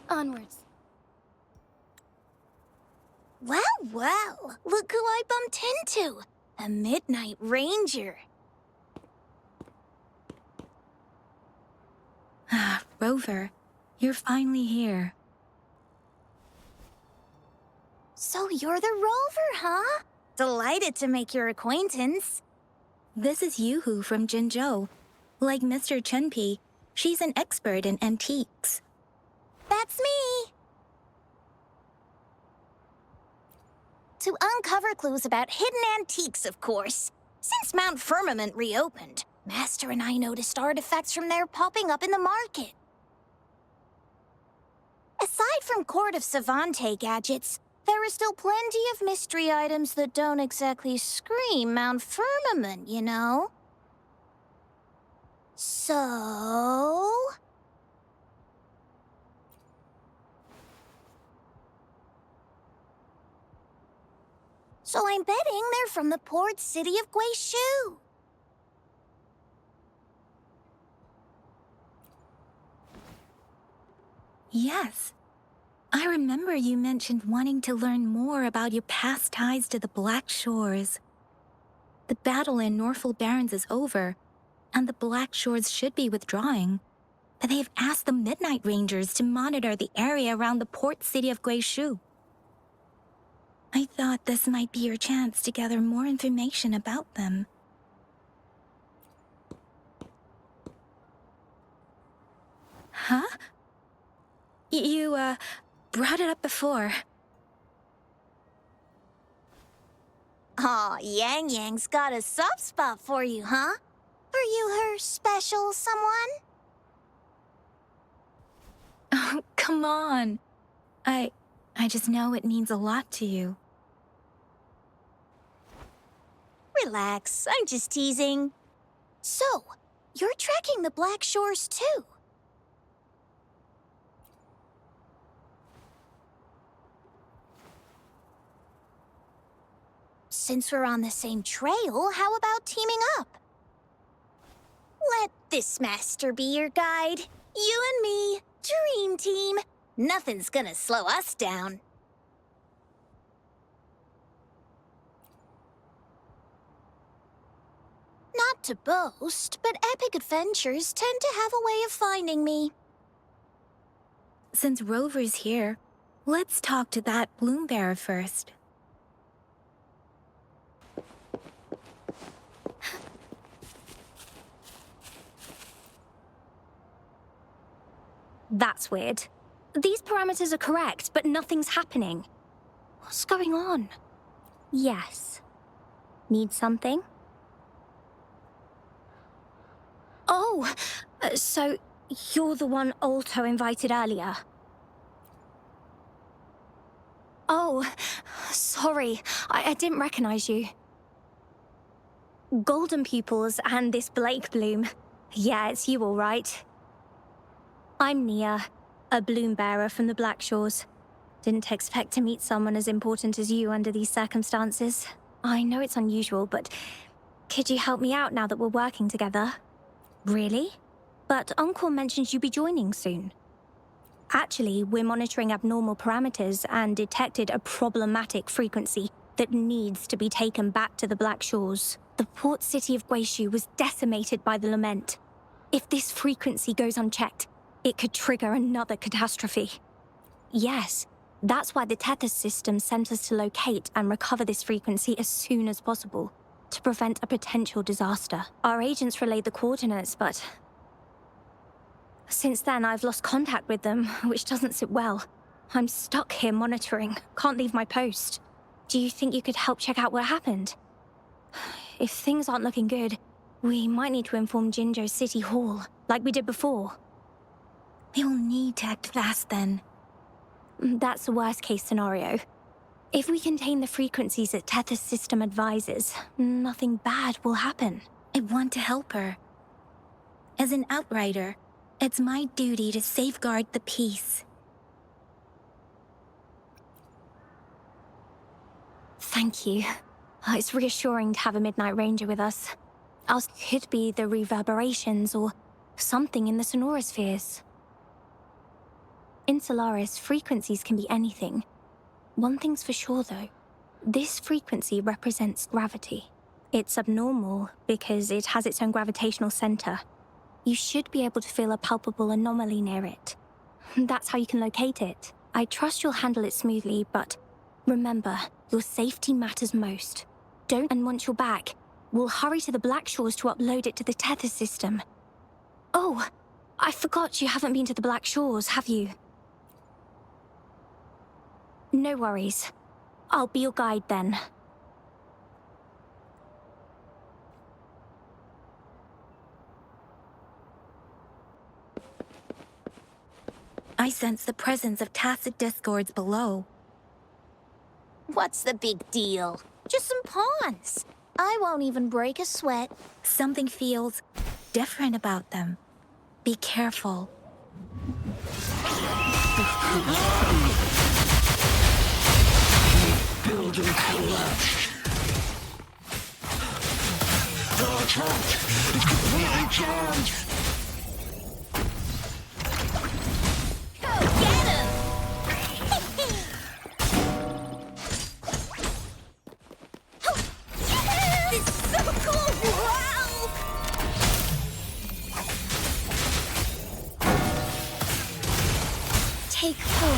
Onwards. Well, well, look who I bumped into. A Midnight Ranger. Ah, Rover, you're finally here. So you're the Rover, huh? Delighted to make your acquaintance. This is Yoo-hoo from Jinzhou. Like Mr. Chunpei, she's an expert in antiques. That's me. To uncover clues about hidden antiques, of course. Since Mount Firmament reopened, Master and I noticed artifacts from there popping up in the market. Aside from Court of Savante gadgets, there are still plenty of mystery items that don't exactly scream Mount Firmament, you know? So... So I'm betting they're from the port city of Guizhou. Yes. I remember you mentioned wanting to learn more about your past ties to the Black Shores. The battle in Norfolk Barrens is over, and the Black Shores should be withdrawing. But they've asked the Midnight Rangers to monitor the area around the port city of Guizhou. I thought this might be your chance to gather more information about them. Huh? You, brought it up before. Aw, Yang Yang's got a soft spot for you, huh? Are you her special someone? Oh, come on. I just know it means a lot to you. Relax, I'm just teasing. So, you're tracking the Black Shores too? Since we're on the same trail, how about teaming up? Let this master be your guide. You and me, dream team. Nothing's gonna slow us down. Not to boast, but epic adventures tend to have a way of finding me. Since Rover's here, let's talk to that bloom bearer first. That's weird. These parameters are correct, but nothing's happening. What's going on? Yes. Need something? Oh, so you're the one Alto invited earlier. Oh, sorry, I didn't recognize you. Golden pupils and this Blake bloom. Yeah, it's you all right. I'm Nia, a bloom bearer from the Black Shores. Didn't expect to meet someone as important as you under these circumstances. I know it's unusual, but could you help me out now that we're working together? Really? But Uncle mentioned you'd be joining soon. Actually, we're monitoring abnormal parameters and detected a problematic frequency that needs to be taken back to the Black Shores. The port city of Guizhou was decimated by the lament. If this frequency goes unchecked, it could trigger another catastrophe. Yes, that's why the Tethys system sent us to locate and recover this frequency as soon as possible, to prevent a potential disaster. Our agents relayed the coordinates, but since then I've lost contact with them, which doesn't sit well. I'm stuck here monitoring, can't leave my post. Do you think you could help check out what happened? If things aren't looking good, we might need to inform Jinzhou City Hall, like we did before. We'll need to act fast then. That's the worst-case scenario. If we contain the frequencies that Tethys system advises, nothing bad will happen. I want to help her. As an outrider, it's my duty to safeguard the peace. Thank you. It's reassuring to have a Midnight Ranger with us. Ours could be the reverberations or something in the sonorospheres. In Solaris, frequencies can be anything. One thing's for sure, though. This frequency represents gravity. It's abnormal because it has its own gravitational center. You should be able to feel a palpable anomaly near it. That's how you can locate it. I trust you'll handle it smoothly, but remember, your safety matters most. Don't, and once you're back, we'll hurry to the Black Shores to upload it to the tether system. Oh, I forgot you haven't been to the Black Shores, have you? No worries. I'll be your guide then. I sense the presence of tacit discords below. What's the big deal? Just some pawns. I won't even break a sweat. Something feels different about them. Be careful. Building collapse. The attack is completely jammed. Go get him! This is so cool! Wow! Take 4.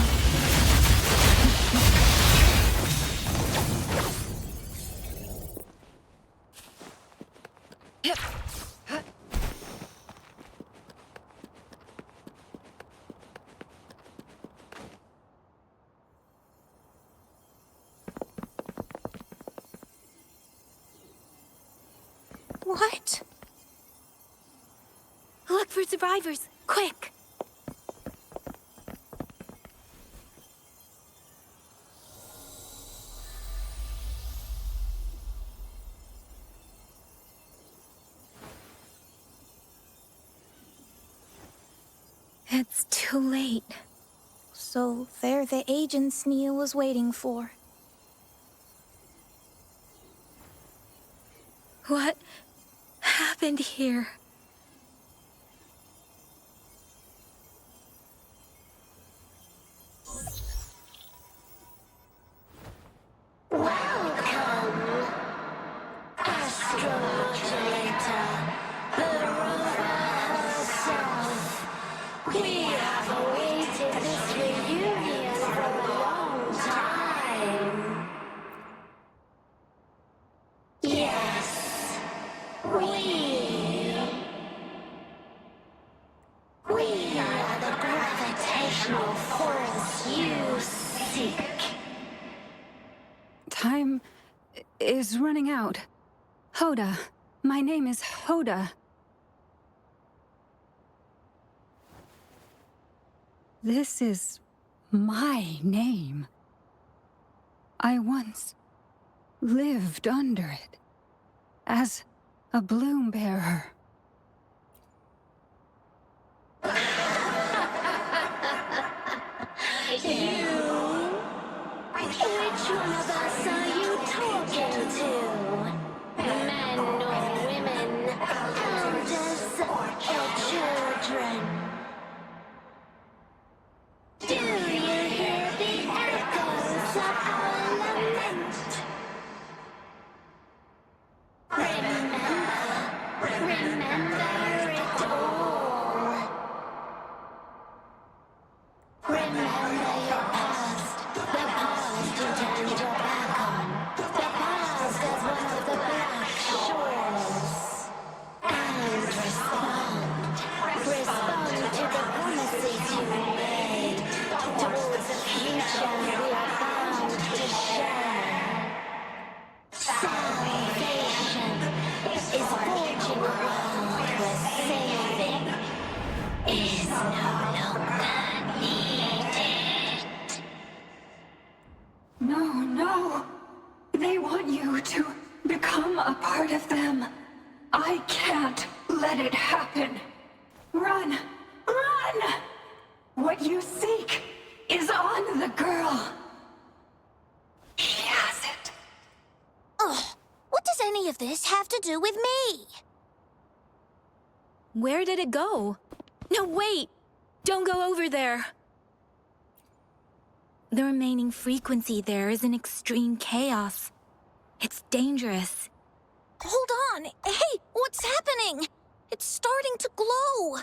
What? Look for survivors, quick! It's too late. So they're the agents Nia was waiting for. What happened here? Time is running out. Hoda. My name is Hoda. This is my name. I once lived under it as a bloom bearer. Which one of us are you talking to? Men or women? Elders or children? Do you hear the echoes of our lament? Remember it all. Remember your past, the past you turned your back on, the past as one of the Black Shores. And respond to the promises you made towards the future we are bound to share. Salvation is forging a world where saving is no longer needed. No. They want you to become a part of them. I can't let it happen. Run! What you seek is on the girl. She has it. Ugh, what does any of this have to do with me? Where did it go? No, wait! Don't go over there! The remaining frequency there is in extreme chaos. It's dangerous. Hold on! Hey, what's happening? It's starting to glow!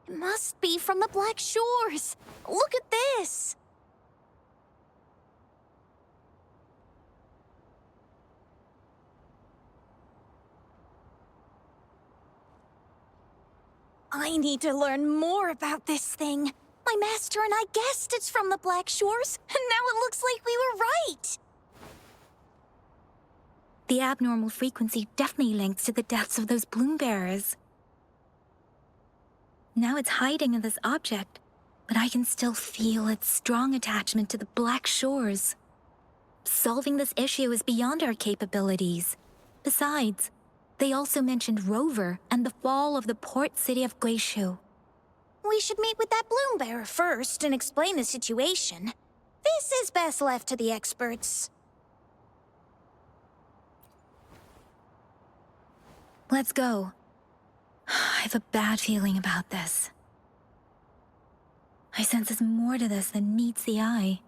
It must be from the Black Shores. Look at this! I need to learn more about this thing. My master and I guessed it's from the Black Shores, and now it looks like we were right! The abnormal frequency definitely links to the deaths of those bloom bearers. Now it's hiding in this object, but I can still feel its strong attachment to the Black Shores. Solving this issue is beyond our capabilities. Besides, they also mentioned Rover and the fall of the port city of Guishu. We should meet with that bloom bearer first and explain the situation. This is best left to the experts. Let's go. I have a bad feeling about this. I sense there's more to this than meets the eye.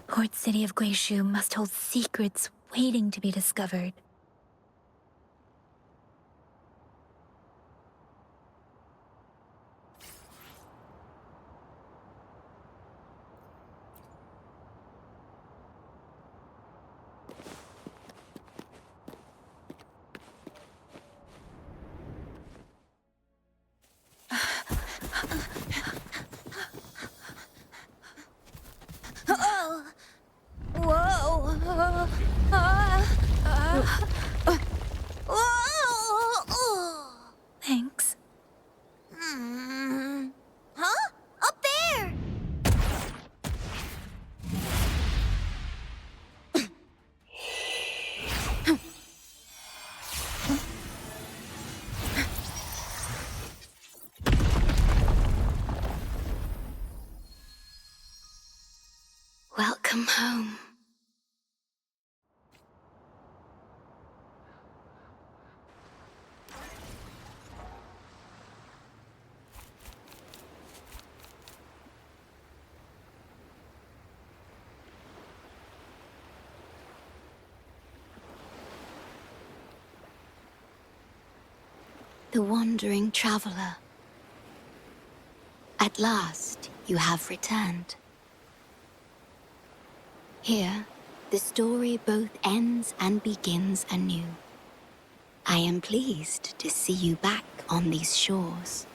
Port city of Guishu must hold secrets waiting to be discovered. Oh! Whoa! Whoa! Thanks. Huh? Up there! Welcome home. The wandering traveler. At last, you have returned. Here, the story both ends and begins anew. I am pleased to see you back on these shores.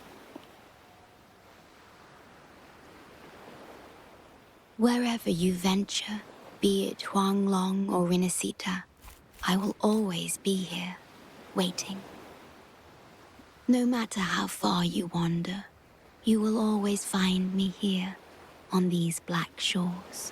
Wherever you venture, be it Huanglong or Rinasita, I will always be here, waiting. No matter how far you wander, you will always find me here, on these black shores.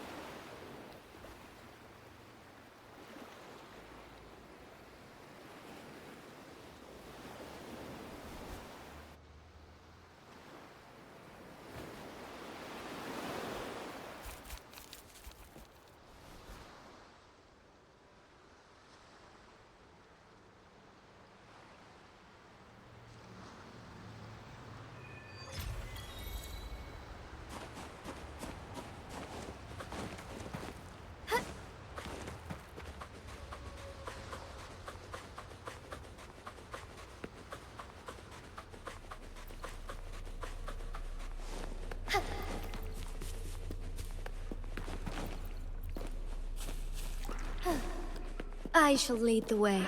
I shall lead the way.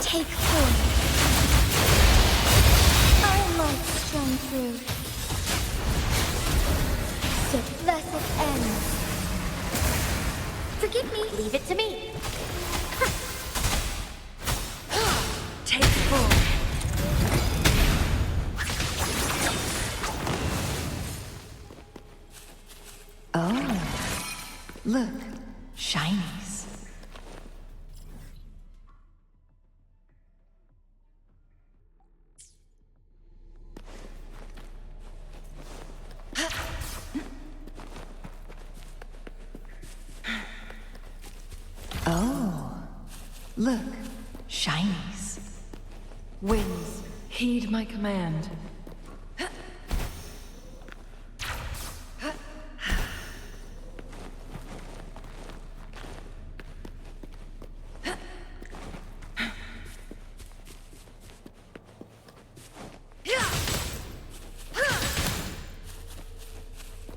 Take point. I might strong through. So blessed end. Forgive me. Leave it to me. Take full. Oh, look, shinies. Oh, look, shinies. Winds, heed my command.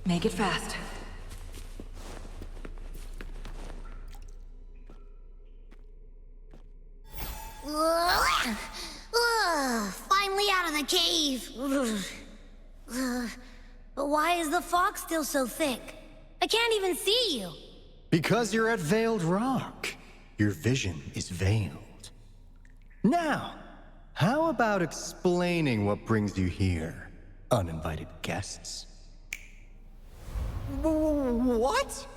Make it fast. Finally out of the cave. But why is the fog still so thick? I can't even see you. Because you're at Veiled Rock. Your vision is veiled. Now, how about explaining what brings you here, uninvited guests? What?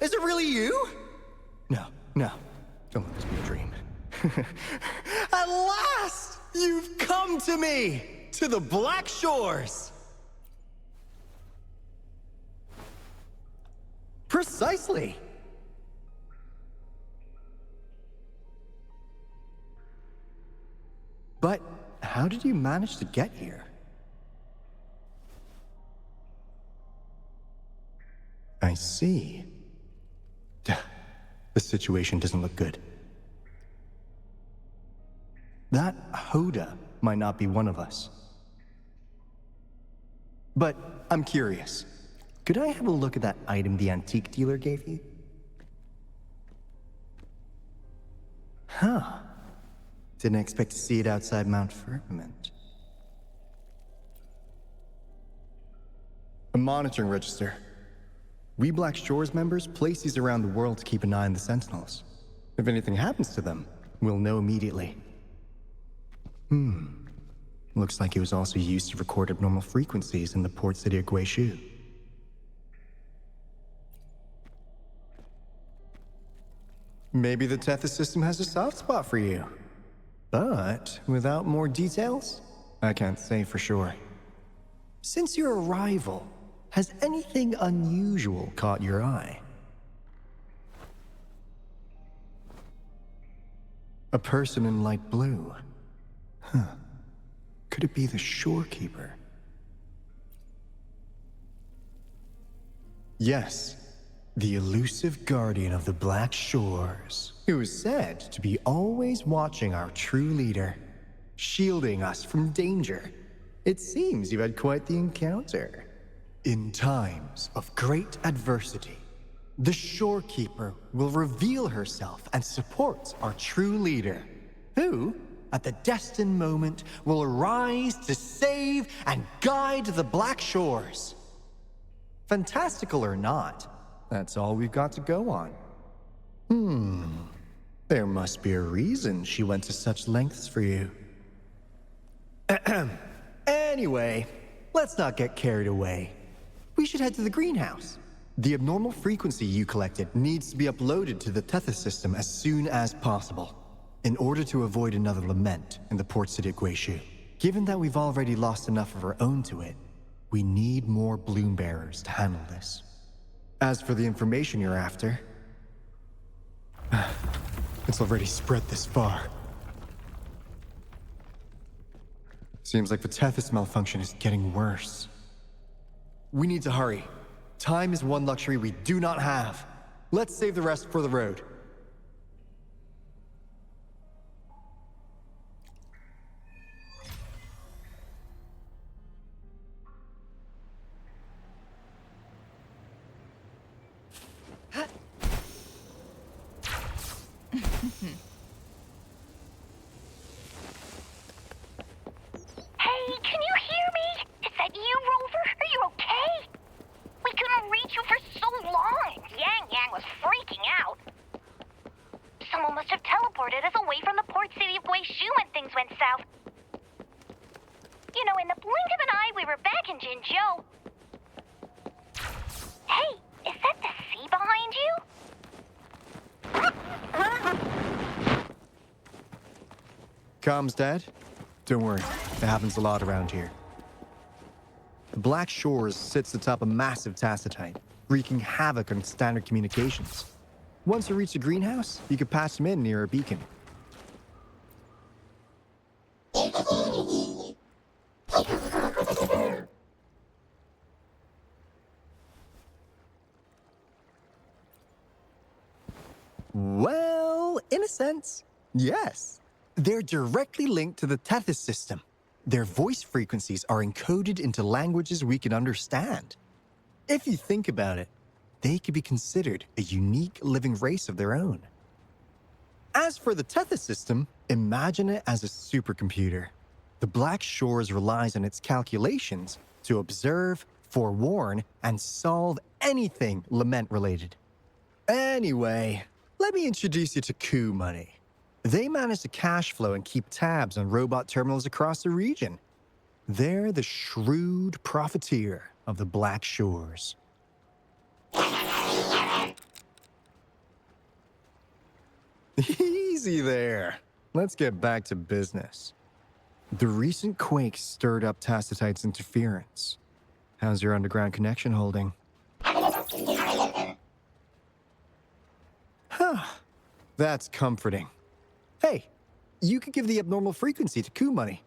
Is it really you? No, don't let this be a dream. At last, you've come to me, to the Black Shores. Precisely. But how did you manage to get here? I see. The situation doesn't look good. That Hoda might not be one of us. But I'm curious. Could I have a look at that item the antique dealer gave you? Huh. Didn't expect to see it outside Mount Firmament. A monitoring register. We Black Shores members place these around the world to keep an eye on the Sentinels. If anything happens to them, we'll know immediately. Looks like it was also used to record abnormal frequencies in the port city of Guishu. Maybe the Tethys system has a soft spot for you. But without more details, I can't say for sure. Since your arrival, has anything unusual caught your eye? A person in light blue. Huh. Could it be the shorekeeper? Yes, the elusive guardian of the Black Shores, who is said to be always watching our true leader, shielding us from danger. It seems you've had quite the encounter. In times of great adversity, the shorekeeper will reveal herself and support our true leader, who, at the destined moment, will arise to save and guide the Black Shores. Fantastical or not, that's all we've got to go on. There must be a reason she went to such lengths for you. Anyway, let's not get carried away. We should head to the greenhouse. The abnormal frequency you collected needs to be uploaded to the Tethys system as soon as possible, in order to avoid another lament in the port city of Guishu. Given that we've already lost enough of our own to it, we need more bloom bearers to handle this. As for the information you're after, it's already spread this far. Seems like the Tethys malfunction is getting worse. We need to hurry. Time is one luxury we do not have. Let's save the rest for the road. Hey, can you hear me? Is that you, Rover? Are you okay? We couldn't reach you for so long. Yang was freaking out. Someone must have teleported us away from the port city of Guishu when things went south. You know, in the blink of an eye, we were back in Jinzhou. Hey, is that the sea behind you? Comms, Dad? Don't worry, it happens a lot around here. The Black Shores sits atop a massive tacitite, wreaking havoc on standard communications. Once you reach the greenhouse, you can patch them in near a beacon. Well, in a sense, yes. They're directly linked to the Tethys system. Their voice frequencies are encoded into languages we can understand. If you think about it, they could be considered a unique living race of their own. As for the Tethys system, imagine it as a supercomputer. The Black Shores relies on its calculations to observe, forewarn, and solve anything lament-related. Anyway, let me introduce you to Coup Money. They manage the cash flow and keep tabs on robot terminals across the region. They're the shrewd profiteer of the Black Shores. Easy there. Let's get back to business. The recent quake stirred up Tacitite's interference. How's your underground connection holding? Huh. That's comforting. Hey, you could give the abnormal frequency to Coup Money.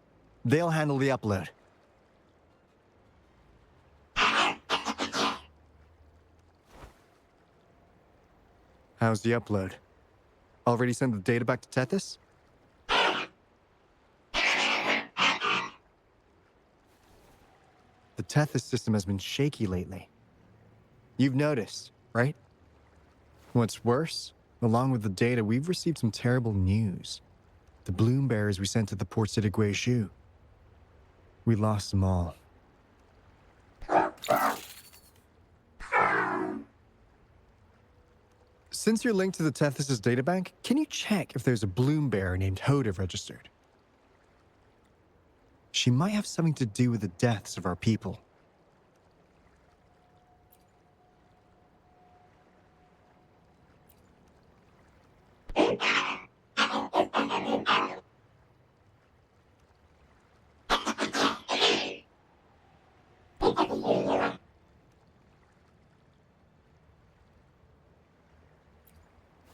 They'll handle the upload. How's the upload? Already sent the data back to Tethys? The Tethys system has been shaky lately. You've noticed, right? What's worse, along with the data, we've received some terrible news. The bloom bearers we sent to the port city Guizhou. We lost them all. Since you're linked to the Tethys' databank, can you check if there's a bloom bearer named Hoda registered? She might have something to do with the deaths of our people.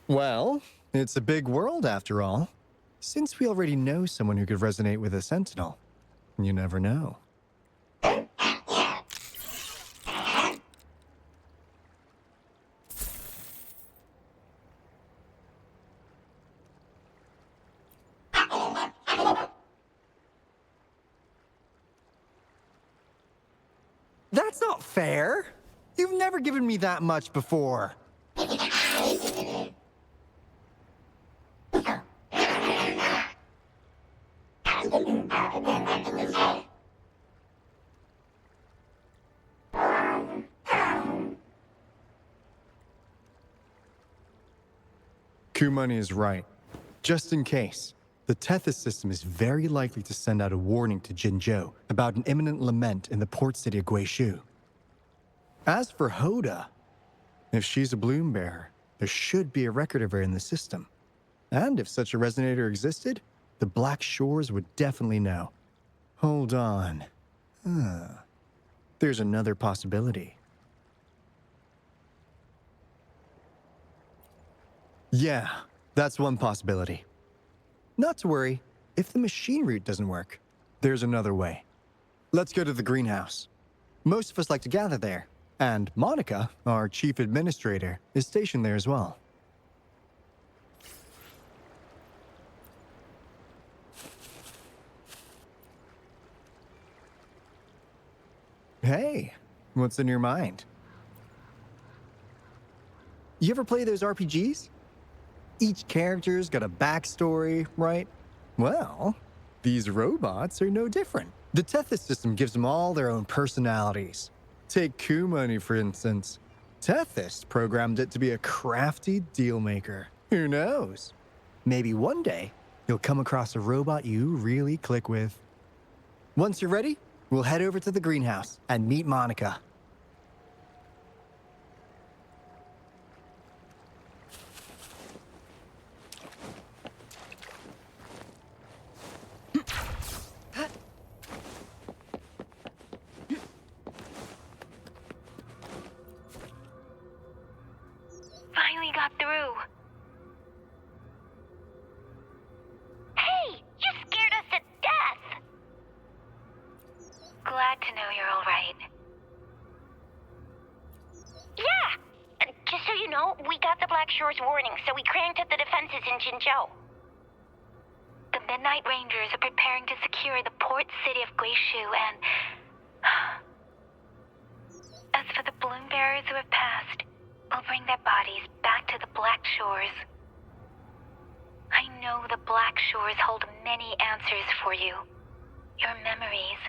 Well, it's a big world after all. Since we already know someone who could resonate with a Sentinel, you never know. That's not fair. You've never given me that much before. Coup Money is right. Just in case, the Tethys system is very likely to send out a warning to Jinzhou about an imminent lament in the port city of Guizhou. As for Hoda, if she's a bloom bearer, there should be a record of her in the system. And if such a resonator existed, the Black Shores would definitely know. Hold on. There's another possibility. Yeah, that's one possibility. Not to worry, if the machine route doesn't work, there's another way. Let's go to the greenhouse. Most of us like to gather there, and Monica, our chief administrator, is stationed there as well. Hey, what's in your mind? You ever play those RPGs? Each character's got a backstory, right? Well, these robots are no different. The Tethys system gives them all their own personalities. Take Coup Money, for instance. Tethys programmed it to be a crafty deal maker. Who knows? Maybe one day, you'll come across a robot you really click with. Once you're ready, we'll head over to the greenhouse and meet Monica. Finally got through. Hey, you scared us to death! Glad to know you're all right. Yeah! Just so you know, we got the Black Shores warning, so we cranked up the defenses in Jinzhou. The the Night Rangers are preparing to secure the port city of Guishu and... As for the Bloom Bearers who have passed, we'll bring their bodies back to the Black Shores. I know the Black Shores hold many answers for you. Your memories,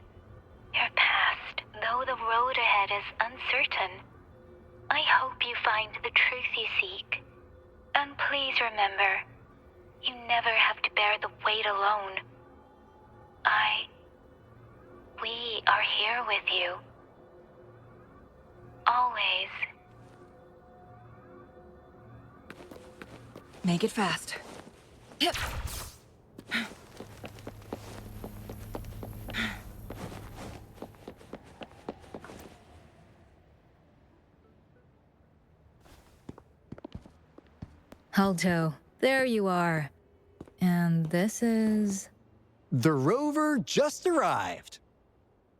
your past. Though the road ahead is uncertain, I hope you find the truth you seek. And please remember, you never have to bear the weight alone. We are here with you. Always. Make it fast. Yep. Alto, there you are. And this is... The rover just arrived.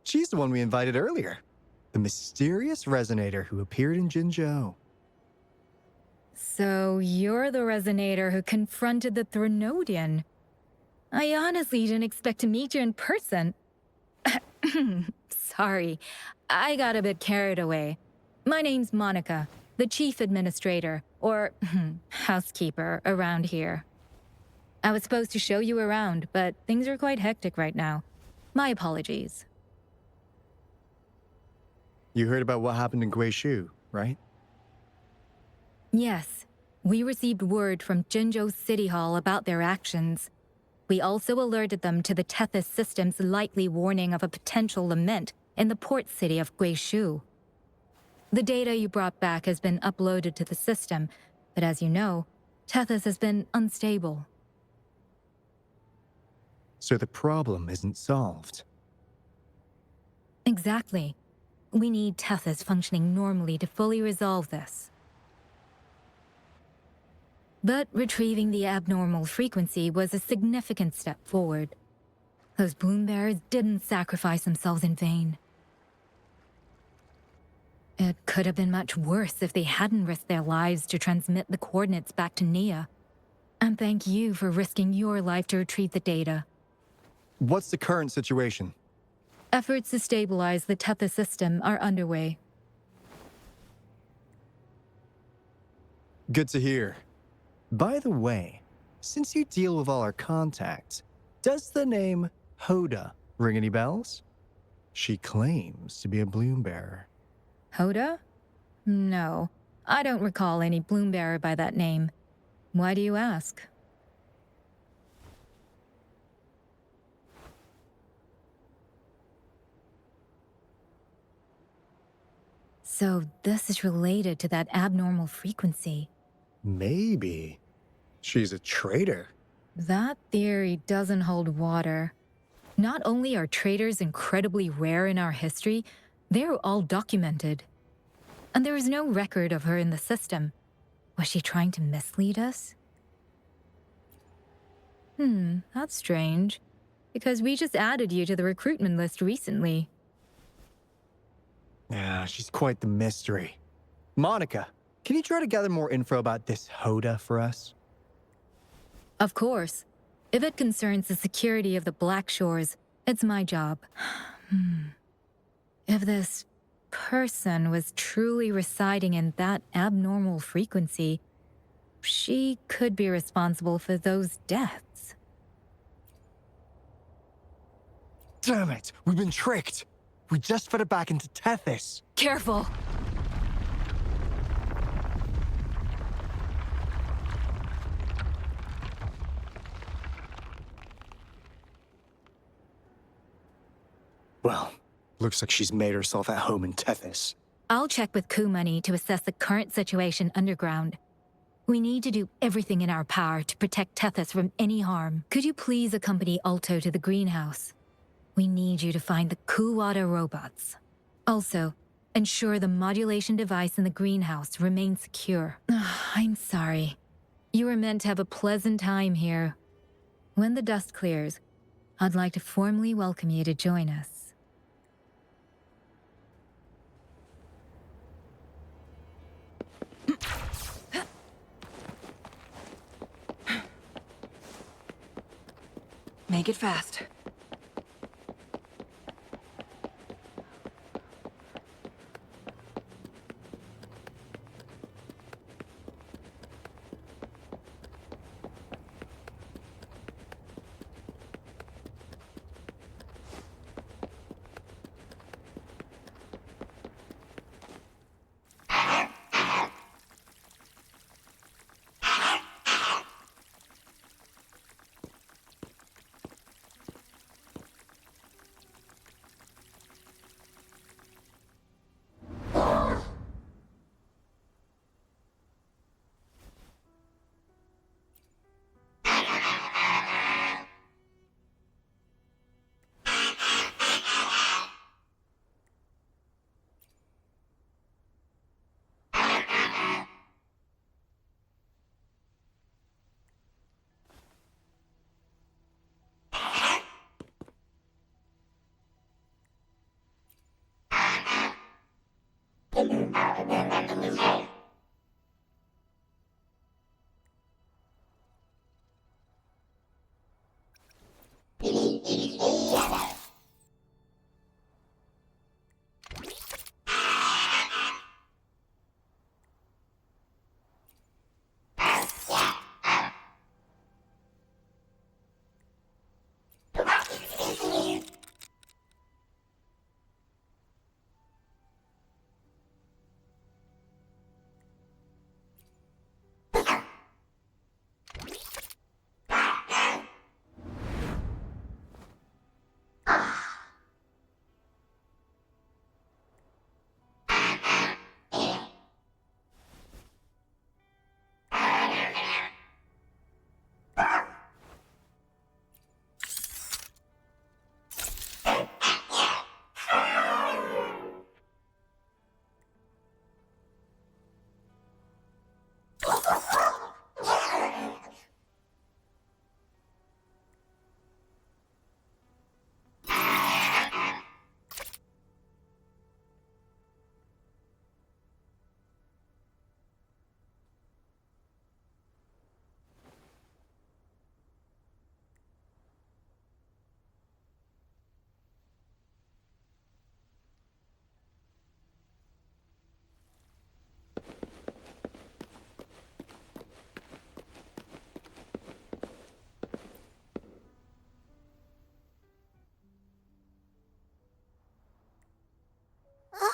She's the one we invited earlier. The mysterious resonator who appeared in Jinzhou. So you're the resonator who confronted the Threnodian. I honestly didn't expect to meet you in person. Sorry, I got a bit carried away. My name's Monica, the chief administrator, or housekeeper around here. I was supposed to show you around, but things are quite hectic right now. My apologies. You heard about what happened in Guishu, right? Yes, we received word from Jinzhou City Hall about their actions. We also alerted them to the Tethys system's likely warning of a potential lament in the port city of Guishu. The data you brought back has been uploaded to the system, but as you know, Tethys has been unstable. So the problem isn't solved. Exactly. We need Tethys functioning normally to fully resolve this. But retrieving the abnormal frequency was a significant step forward. Those Bloom Bearers didn't sacrifice themselves in vain. It could have been much worse if they hadn't risked their lives to transmit the coordinates back to Nia. And thank you for risking your life to retrieve the data. What's the current situation? Efforts to stabilize the Tethys system are underway. Good to hear. By the way, since you deal with all our contacts, does the name Hoda ring any bells? She claims to be a Bloom Bearer. Hoda? No, I don't recall any Bloom Bearer by that name. Why do you ask? So this is related to that abnormal frequency. Maybe. She's a traitor. That theory doesn't hold water. Not only are traitors incredibly rare in our history, they're all documented. And there is no record of her in the system. Was she trying to mislead us? That's strange. Because we just added you to the recruitment list recently. Yeah, she's quite the mystery. Monica, can you try to gather more info about this Hoda for us? Of course. If it concerns the security of the Black Shores, it's my job. If this person was truly residing in that abnormal frequency, she could be responsible for those deaths. Damn it! We've been tricked! We just fed it back into Tethys. Careful! Well, looks like she's made herself at home in Tethys. I'll check with Coup Money to assess the current situation underground. We need to do everything in our power to protect Tethys from any harm. Could you please accompany Alto to the greenhouse? We need you to find the Kuwata robots. Also, ensure the modulation device in the greenhouse remains secure. I'm sorry. You were meant to have a pleasant time here. When the dust clears, I'd like to formally welcome you to join us. Make it fast.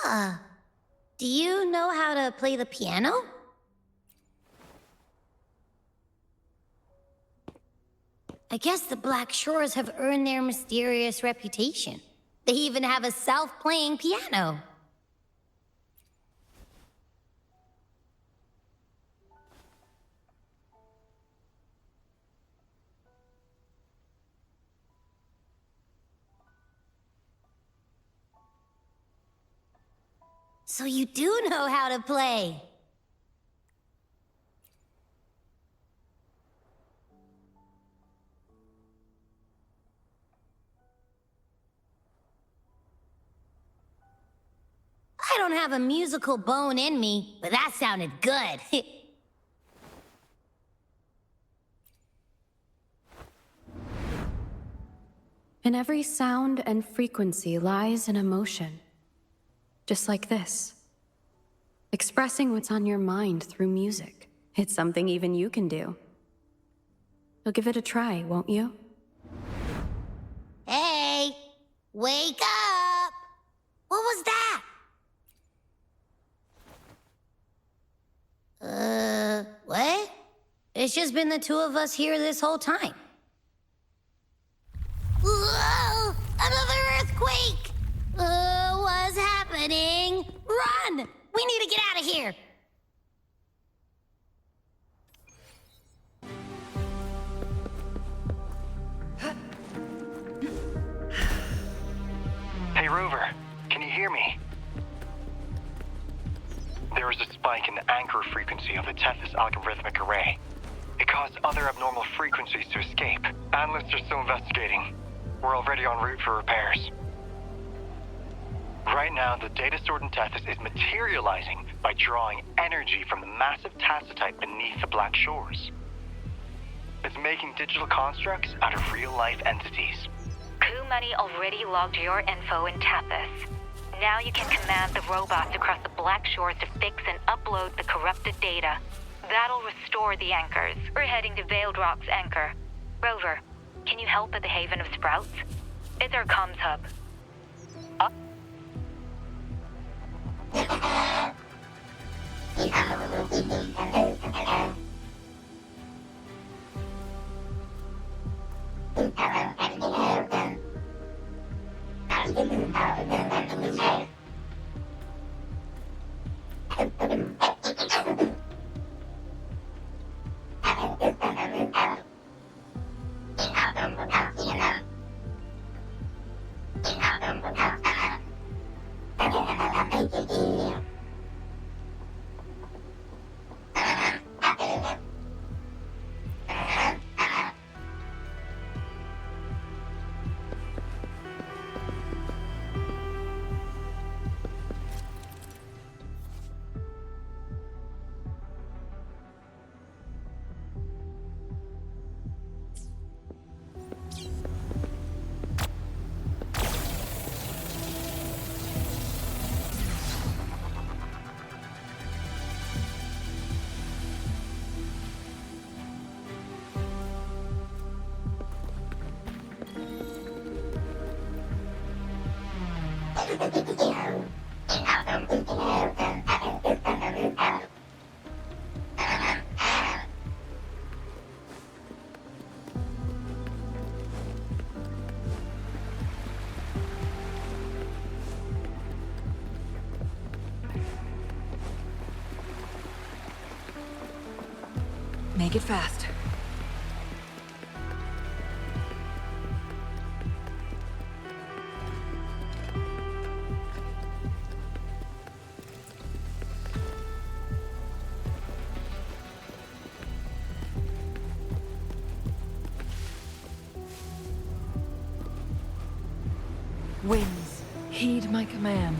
Ah, do you know how to play the piano? I guess the Black Shores have earned their mysterious reputation. They even have a self-playing piano. So you do know how to play. I don't have a musical bone in me, but that sounded good. In every sound and frequency lies an emotion. Just like this. Expressing what's on your mind through music. It's something even you can do. You'll give it a try, won't you? Hey, wake up! What was that? What? It's just been the two of us here this whole time. Whoa! Another earthquake! What's happening? Run! We need to get out of here! Hey, Rover, can you hear me? There is a spike in the anchor frequency of the Tethys algorithmic array. It caused other abnormal frequencies to escape. Analysts are still investigating. We're already en route for repairs. Right now, the data stored in Tethys is materializing by drawing energy from the massive tacitite beneath the Black Shores. It's making digital constructs out of real-life entities. Coup Money already logged your info in Tethys. Now you can command the robots across the Black Shores to fix and upload the corrupted data. That'll restore the anchors. We're heading to Veiled Rock's anchor. Rover, can you help at the Haven of Sprouts? It's our comms hub. Make it fast. Winds, heed my command.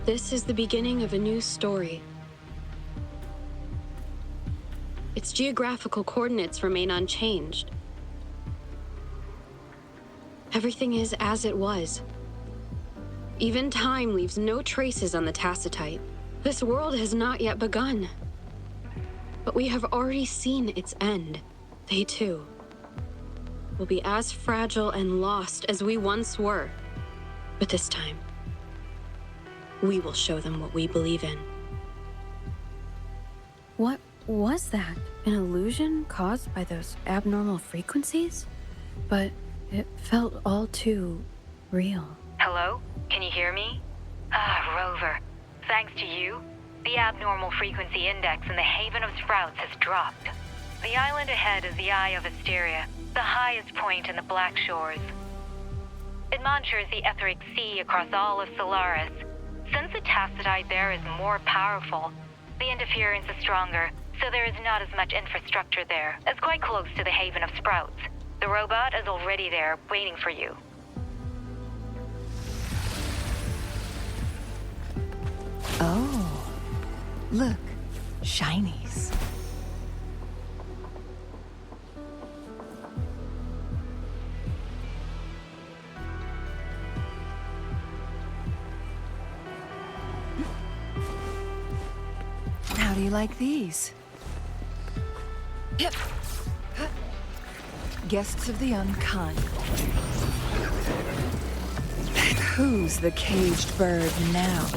This is the beginning of a new story. Its geographical coordinates remain unchanged. Everything is as it was. Even time leaves no traces on the Tacitite. This world has not yet begun. But we have already seen its end. They too will be as fragile and lost as we once were. But this time, we will show them what we believe in. What was that? An illusion caused by those abnormal frequencies? But it felt all too real. Hello? Can you hear me? Rover. Thanks to you, the abnormal frequency index in the Haven of Sprouts has dropped. The island ahead is the Eye of Asteria, the highest point in the Black Shores. It monitors the etheric sea across all of Solaris. Since the Tacitite there is more powerful, the interference is stronger, so there is not as much infrastructure there. It's quite close to the Haven of Sprouts. The robot is already there, waiting for you. Oh, look, shinies. you like these? Guests of the unkind. Who's the caged bird now?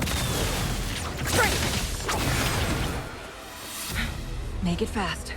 Make it fast.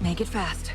Make it fast.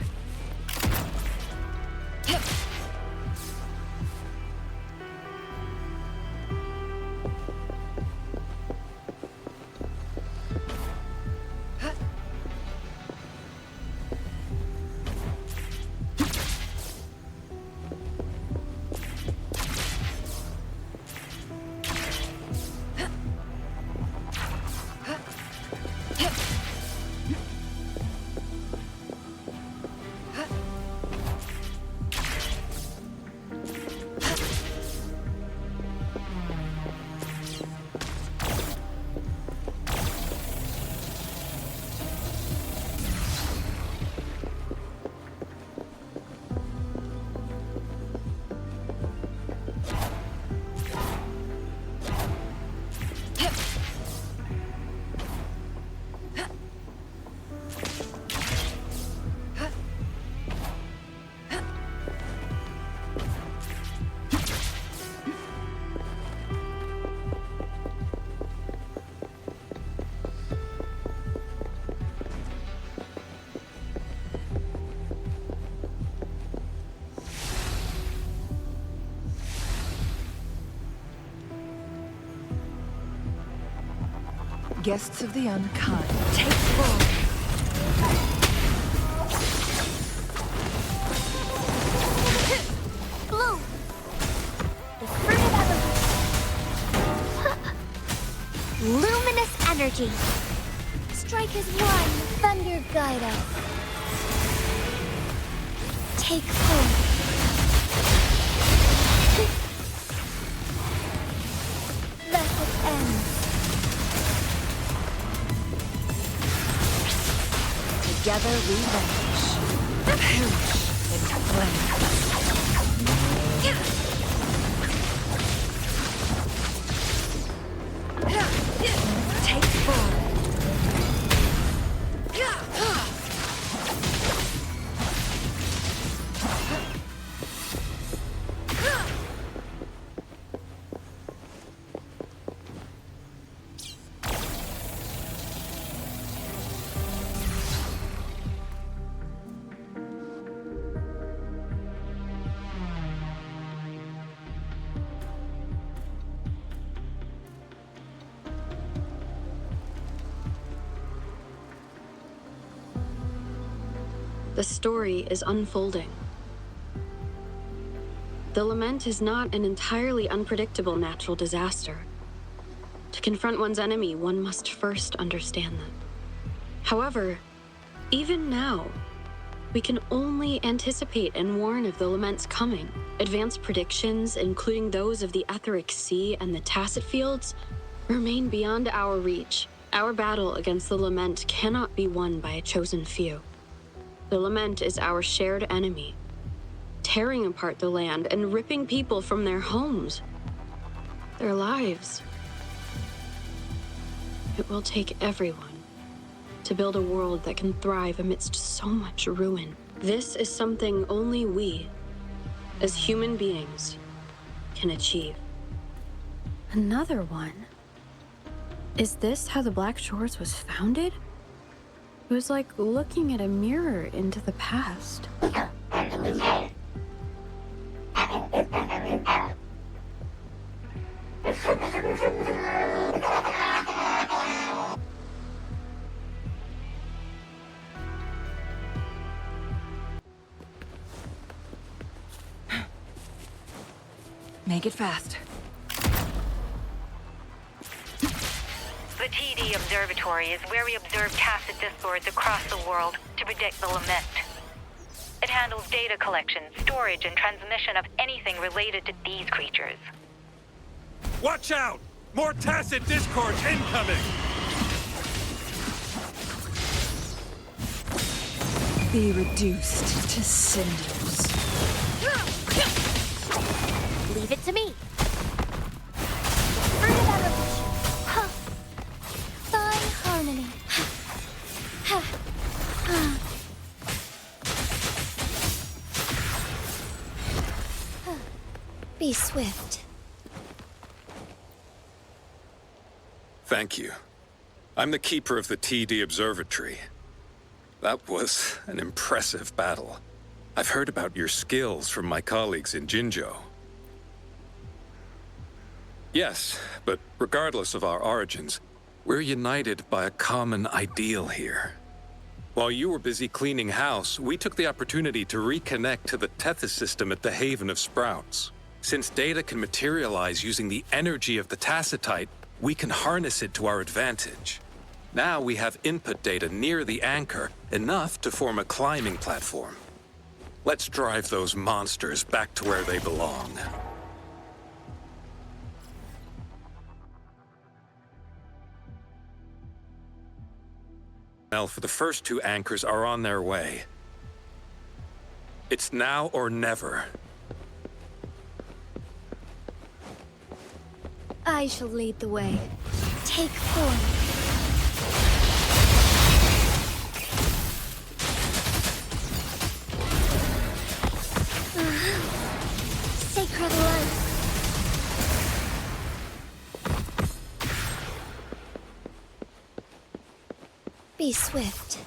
Guests of the unkind. Take full. Blue! The fruit of evolution. Luminous energy. Strike as one, thunder guide us. Take full. Thus it ends. Together we vanish. Perish into flames. Take full. The story is unfolding. The lament is not an entirely unpredictable natural disaster. To confront one's enemy, one must first understand them. However, even now, we can only anticipate and warn of the lament's coming. Advanced predictions, including those of the Etheric Sea and the Tacit Fields, remain beyond our reach. Our battle against the lament cannot be won by a chosen few. The lament is our shared enemy, tearing apart the land and ripping people from their homes, their lives. It will take everyone to build a world that can thrive amidst so much ruin. This is something only we, as human beings, can achieve. Another one? Is this how the Black Shores was founded? It was like looking at a mirror into the past. Make it fast. The TD Observatory is where we observe tacit discords across the world to predict the lament. It handles data collection, storage, and transmission of anything related to these creatures. Watch out! More tacit discords incoming! Be reduced to cinders. Leave it to me. Further evolution. Huh. Fine harmony. Be swift. Thank you. I'm the keeper of the TD Observatory. That was an impressive battle. I've heard about your skills from my colleagues in Jinzhou. Yes, but regardless of our origins, we're united by a common ideal here. While you were busy cleaning house, we took the opportunity to reconnect to the Tethys system at the Haven of Sprouts. Since data can materialize using the energy of the Tacitite, we can harness it to our advantage. Now we have input data near the anchor, enough to form a climbing platform. Let's drive those monsters back to where they belong. Well, for the first two anchors are on their way. It's now or never. I shall lead the way. Take form. Sacred light. Be swift.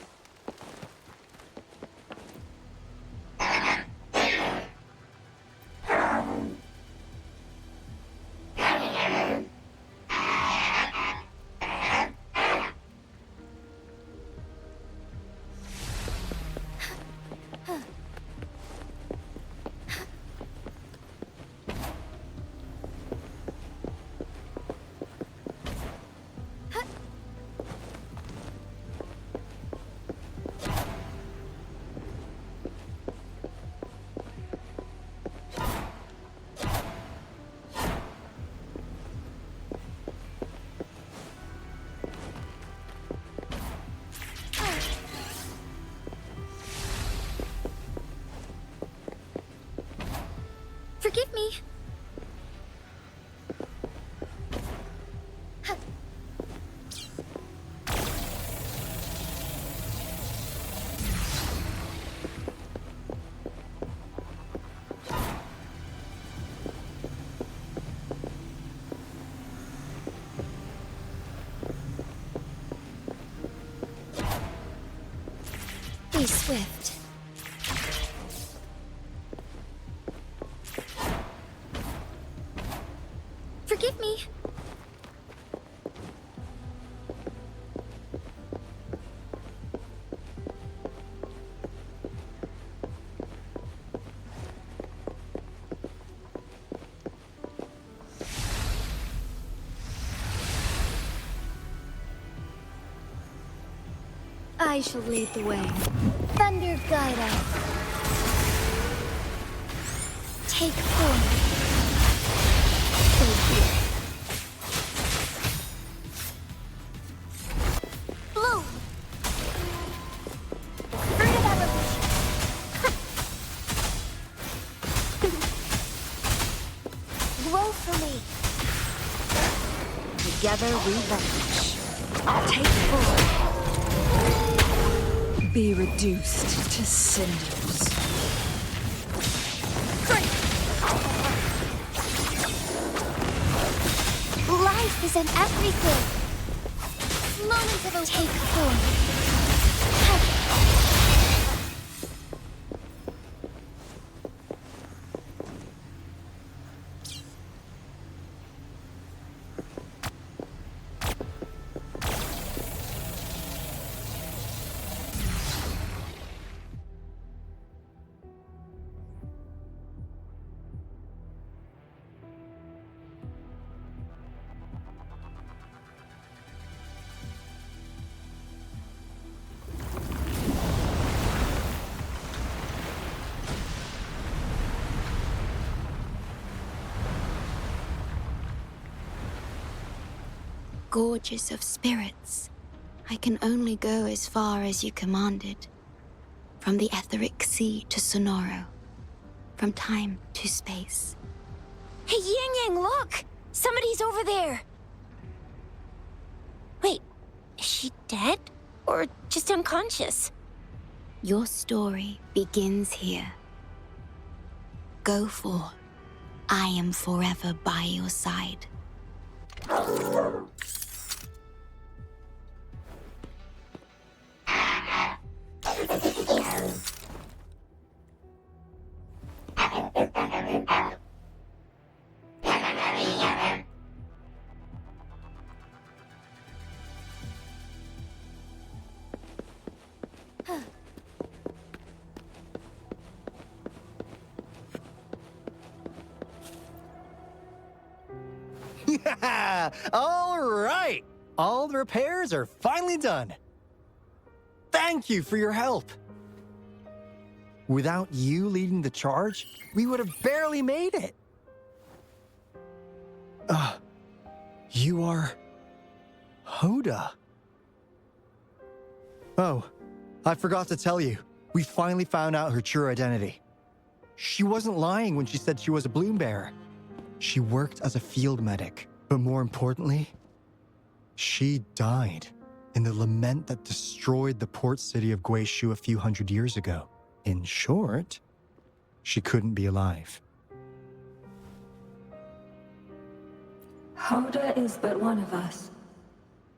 Forgive me. Be swift. Forgive me. I shall lead the way. Thunder guide us. Take form. So here. Bloom. Fruit of evolution. Grow for me. Together we vanish. Take form. Be reduced to cinders. Life is in everything. Moment of take form. gorges of spirits. I can only go as far as you commanded. From the etheric sea to Sonoro. From time to space. Hey, Yang Yang, look! Somebody's over there! Wait, is she dead? Or just unconscious? Your story begins here. Go forth. I am forever by your side. Yeah! All right! All the repairs are finally done. Thank you for your help. Without you leading the charge, we would have barely made it. You are... Hoda. Oh, I forgot to tell you. We finally found out her true identity. She wasn't lying when she said she was a bloom bearer. She worked as a field medic, but more importantly, she died in the lament that destroyed the port city of Guishu a few hundred years ago. In short, she couldn't be alive. Hoda is but one of us.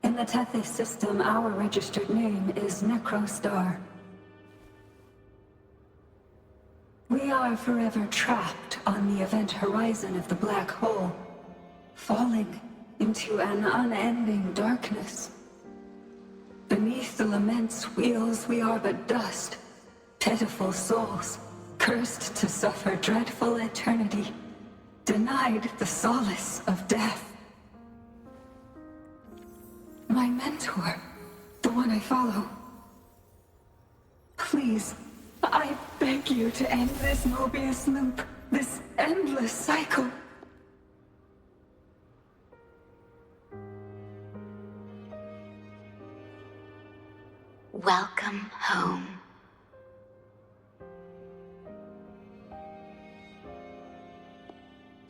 In the Tethys system, our registered name is Necrostar. We are forever trapped on the event horizon of the black hole, falling into an unending darkness. Beneath the lament's wheels, we are but dust, pitiful souls, cursed to suffer dreadful eternity, denied the solace of death. My mentor, the one I follow. Please, I beg you to end this Mobius loop, this endless cycle. Welcome home.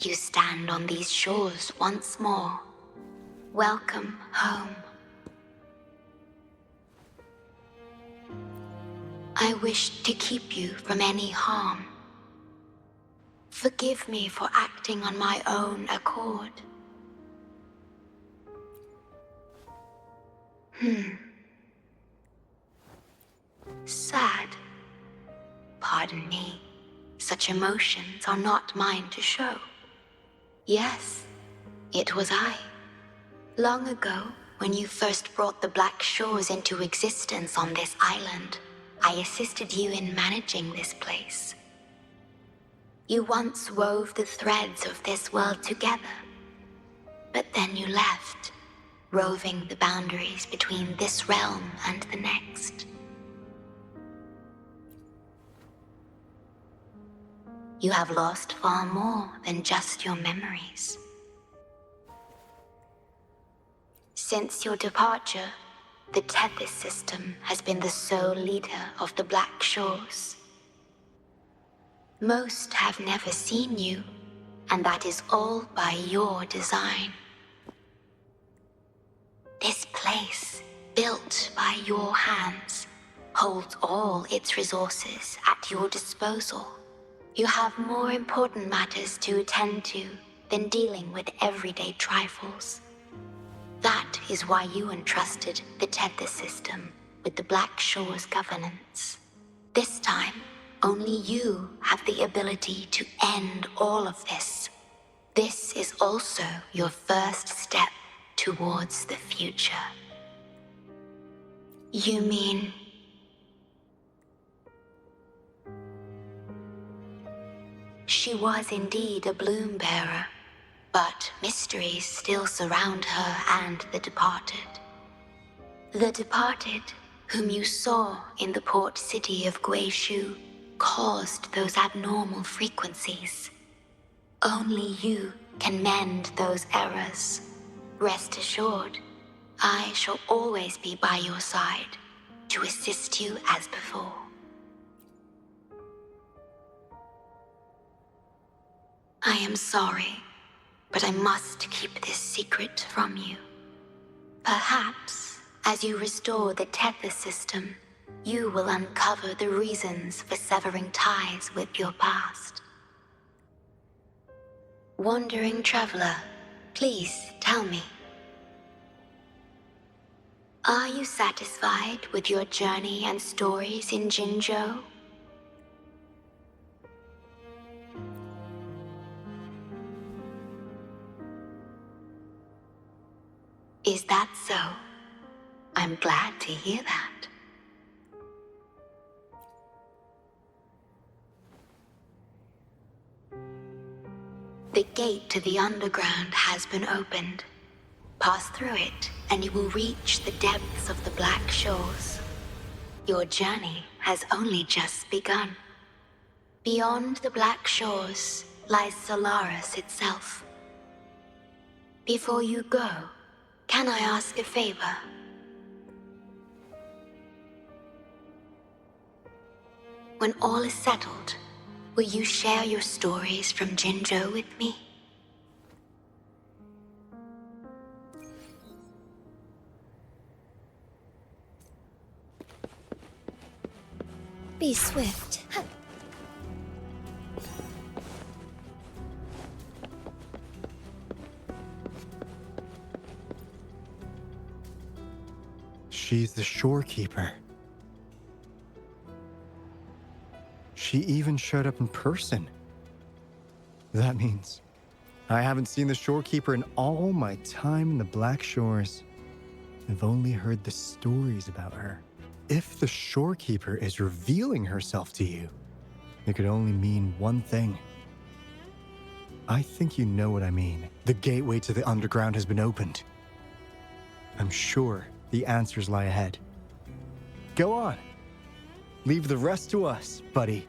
You stand on these shores once more. Welcome home. I wish to keep you from any harm. Forgive me for acting on my own accord. Sad. Pardon me. Such emotions are not mine to show. Yes, it was I. Long ago, when you first brought the Black Shores into existence on this island, I assisted you in managing this place. You once wove the threads of this world together, but then you left, roving the boundaries between this realm and the next. You have lost far more than just your memories. Since your departure, the Tethys system has been the sole leader of the Black Shores. Most have never seen you, and that is all by your design. This place, built by your hands, holds all its resources at your disposal. You have more important matters to attend to than dealing with everyday trifles. That is why you entrusted the Tethys system with the Black Shores governance. This time, only you have the ability to end all of this. This is also your first step towards the future. You mean... She was indeed a bloom bearer, but mysteries still surround her and the departed. The departed, whom you saw in the port city of Guishu, caused those abnormal frequencies. Only you can mend those errors. Rest assured, I shall always be by your side to assist you as before. I am sorry, but I must keep this secret from you. Perhaps, as you restore the Tethys system, you will uncover the reasons for severing ties with your past. Wandering traveler, please tell me. Are you satisfied with your journey and stories in Jinzhou? Is that so? I'm glad to hear that. The gate to the underground has been opened. Pass through it, and you will reach the depths of the Black Shores. Your journey has only just begun. Beyond the Black Shores lies Solaris itself. Before you go, can I ask a favor? When all is settled, will you share your stories from Jinzhou with me? Be swift. She's the shorekeeper. She even showed up in person. That means I haven't seen the shorekeeper in all my time in the Black Shores. I've only heard the stories about her. If the shorekeeper is revealing herself to you, it could only mean one thing. I think you know what I mean. The gateway to the underground has been opened. I'm sure the answers lie ahead. Go on. Leave the rest to us, buddy.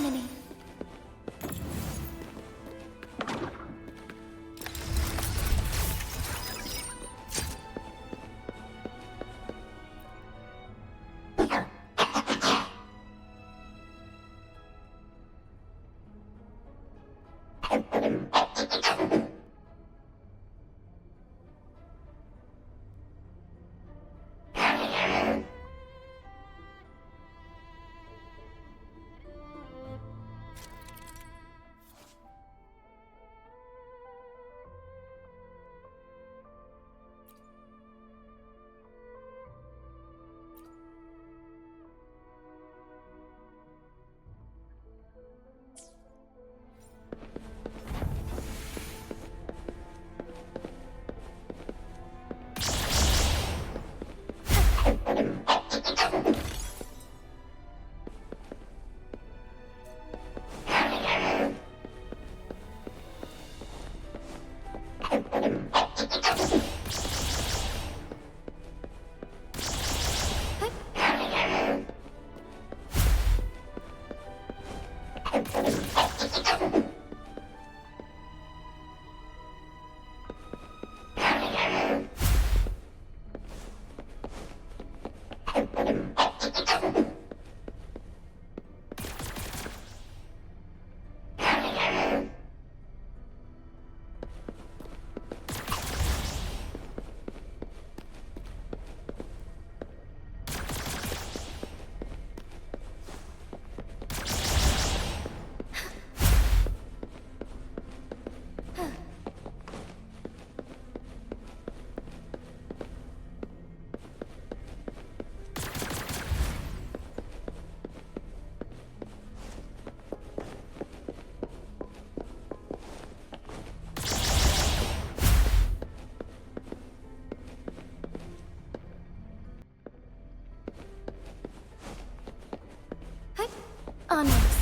harmony. Onwards.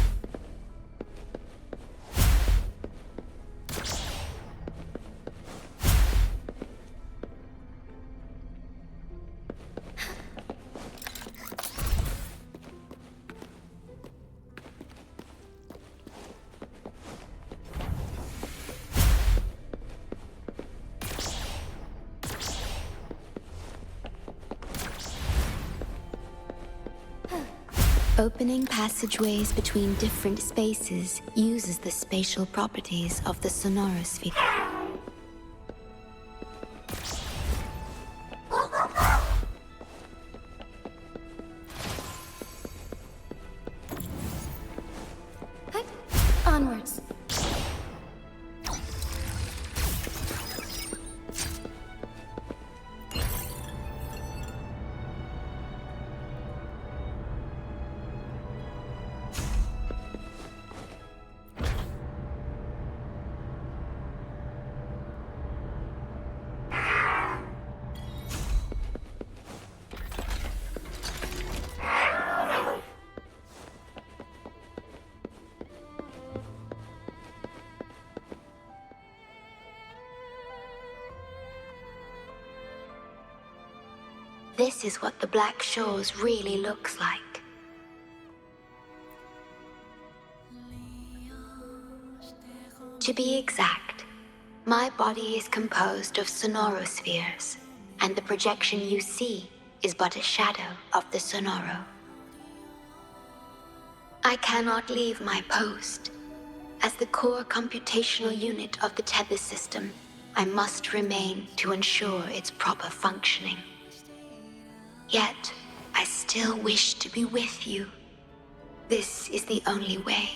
Opening passageways between different spaces uses the spatial properties of the sonorosphere. Onwards. This is what the Black Shores really looks like. To be exact, my body is composed of sonorospheres, and the projection you see is but a shadow of the sonoro. I cannot leave my post. As the core computational unit of the tether system, I must remain to ensure its proper functioning. Yet, I still wish to be with you. This is the only way.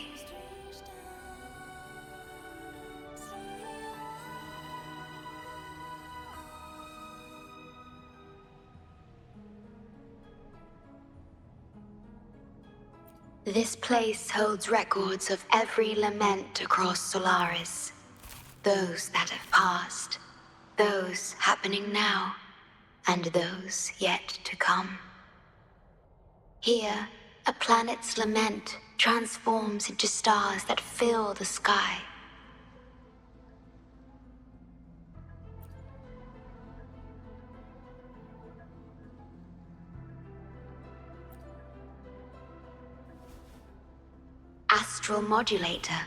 This place holds records of every lament across Solaris. Those that have passed, those happening now, and those yet to come. Here, a planet's lament transforms into stars that fill the sky. astral modulator,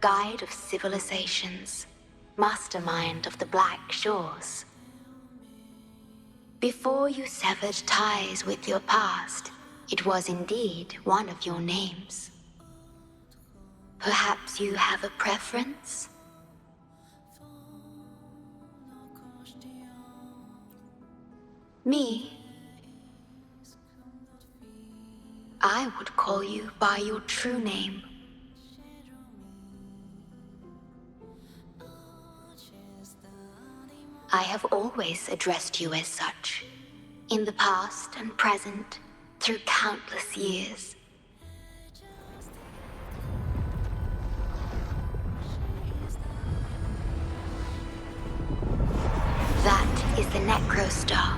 guide of civilizations, mastermind of the Black Shores. Before you severed ties with your past, it was indeed one of your names. Perhaps you have a preference? Me? I would call you by your true name. I have always addressed you as such, in the past and present, through countless years. That is the Necrostar,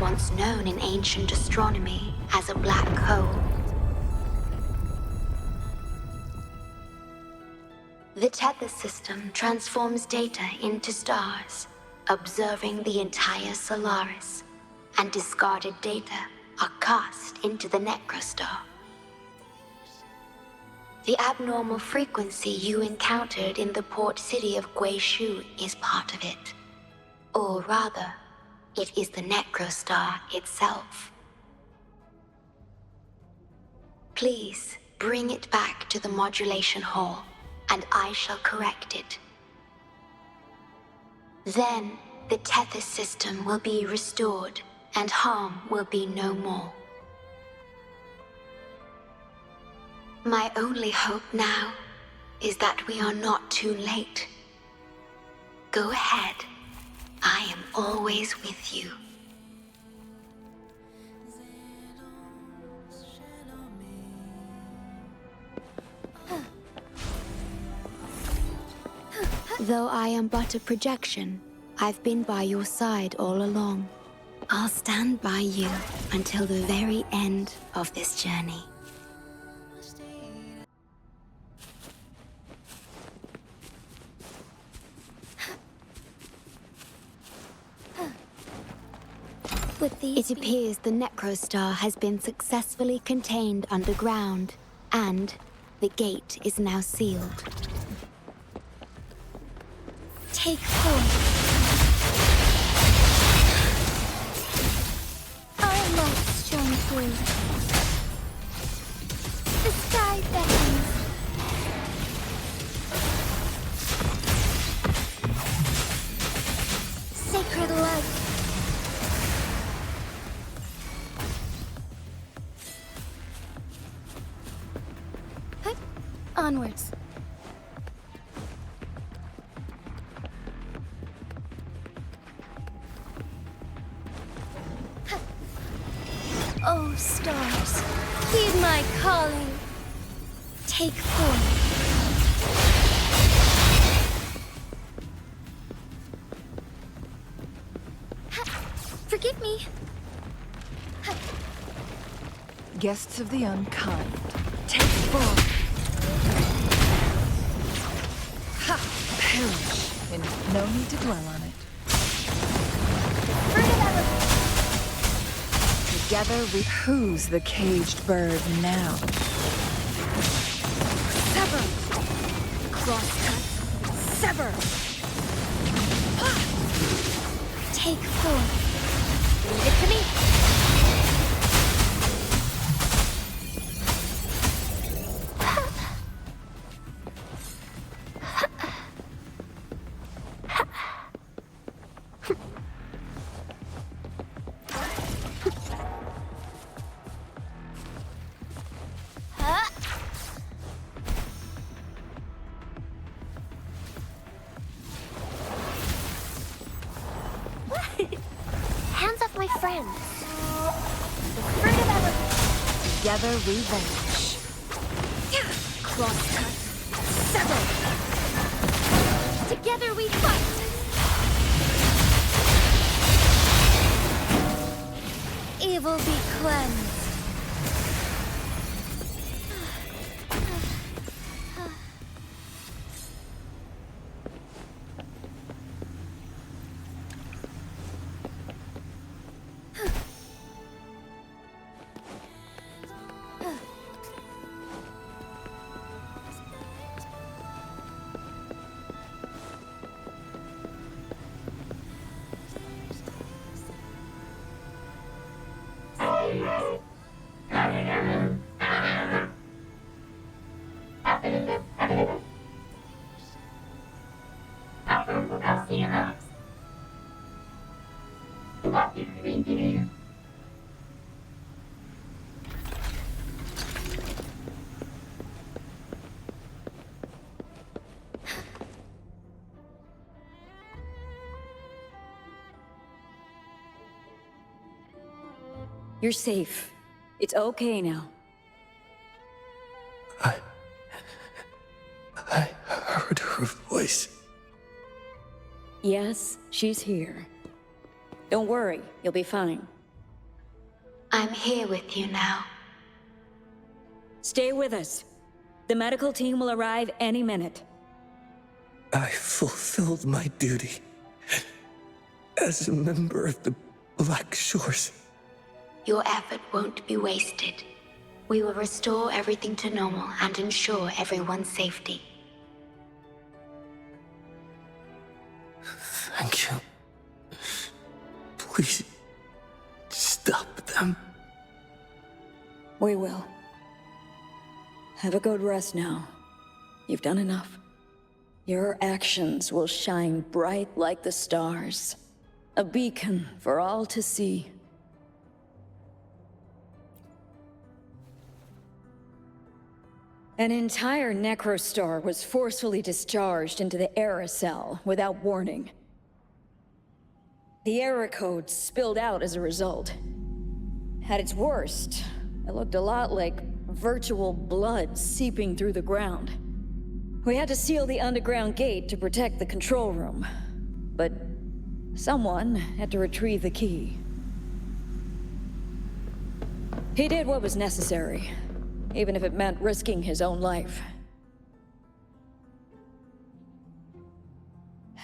once known in ancient astronomy as a black hole. The Tether system transforms data into stars, observing the entire Solaris, and discarded data are cast into the Necrostar. The abnormal frequency you encountered in the port city of Guishu is part of it. Or rather, it is the Necrostar itself. Please bring it back to the modulation hall, and I shall correct it. Then, the Tethys system will be restored, and harm will be no more. My only hope now is that we are not too late. Go ahead. I am always with you. Though I am but a projection, I've been by your side all along. I'll stand by you until the very end of this journey. It appears the Necrostar has been successfully contained underground, and the gate is now sealed. Take 4. Our lights shone through. The sky beckons. Sacred light. Onwards. Oh, stars, heed my calling. Take 4. Forgive me. Guests of the unkind, take 4. Ha! Perish, and no need to dwell on it. Together we... Who's the caged bird now? Sever. Crosscut. Sever. Take 4. Leave it to me. Hands off my friends. The fruit of our... Together we vanish. Crosscut. Sever. Together we fight. Evil be cleansed. You're safe. It's okay now. I heard her voice. Yes, she's here. Don't worry, you'll be fine. I'm here with you now. Stay with us. The medical team will arrive any minute. I fulfilled my duty as a member of the Black Shores. Your effort won't be wasted. We will restore everything to normal and ensure everyone's safety. Thank you. Please, stop them. We will. Have a good rest now. You've done enough. Your actions will shine bright like the stars. A beacon for all to see. An entire necrostar was forcefully discharged into the aerosol without warning. The error code spilled out as a result. At its worst, it looked a lot like virtual blood seeping through the ground. We had to seal the underground gate to protect the control room. But someone had to retrieve the key. He did what was necessary, even if it meant risking his own life.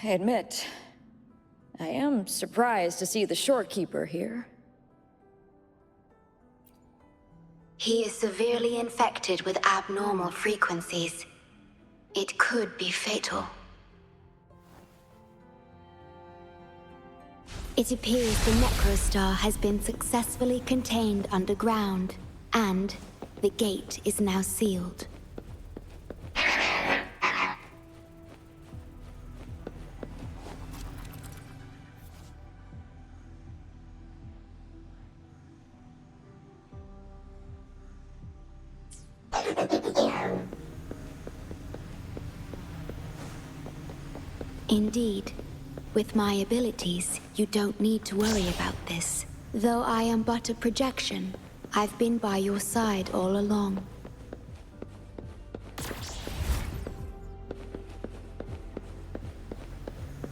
I admit, I am surprised to see the shorekeeper here. He is severely infected with abnormal frequencies. It could be fatal. It appears the necrostar has been successfully contained underground, and the gate is now sealed. Indeed. With my abilities, you don't need to worry about this. Though I am but a projection, I've been by your side all along.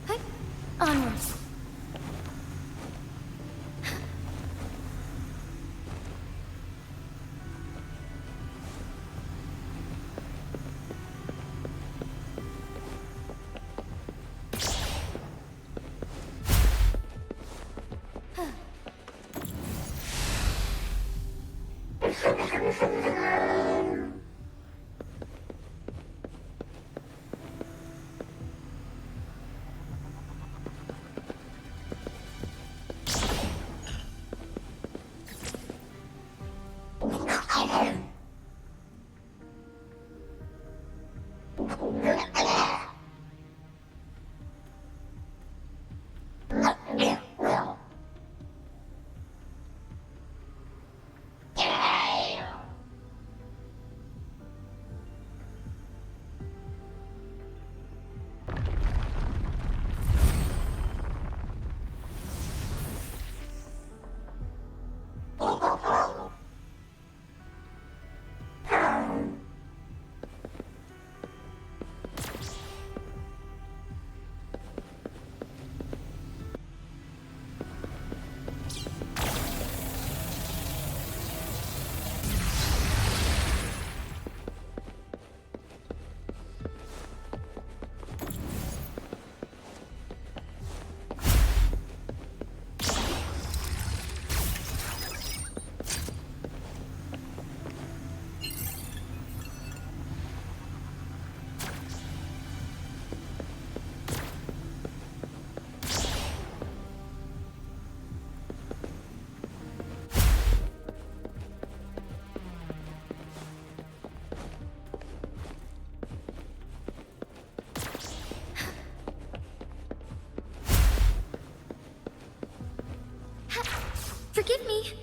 Hey, onwards. forgive me.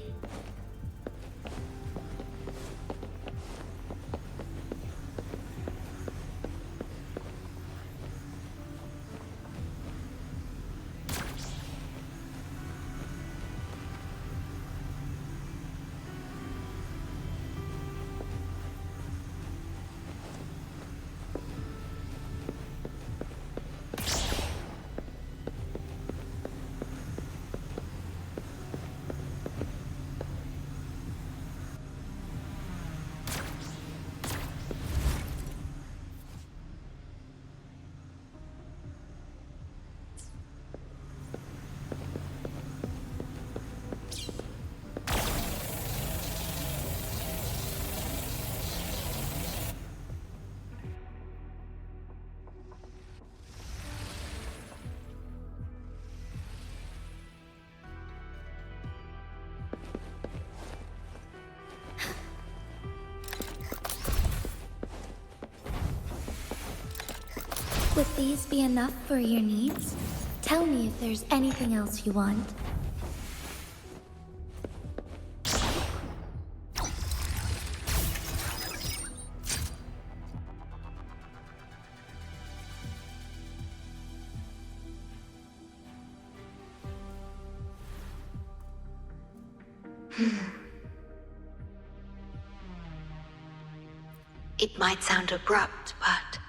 Would these be enough for your needs? Tell me if there's anything else you want. It might sound abrupt, but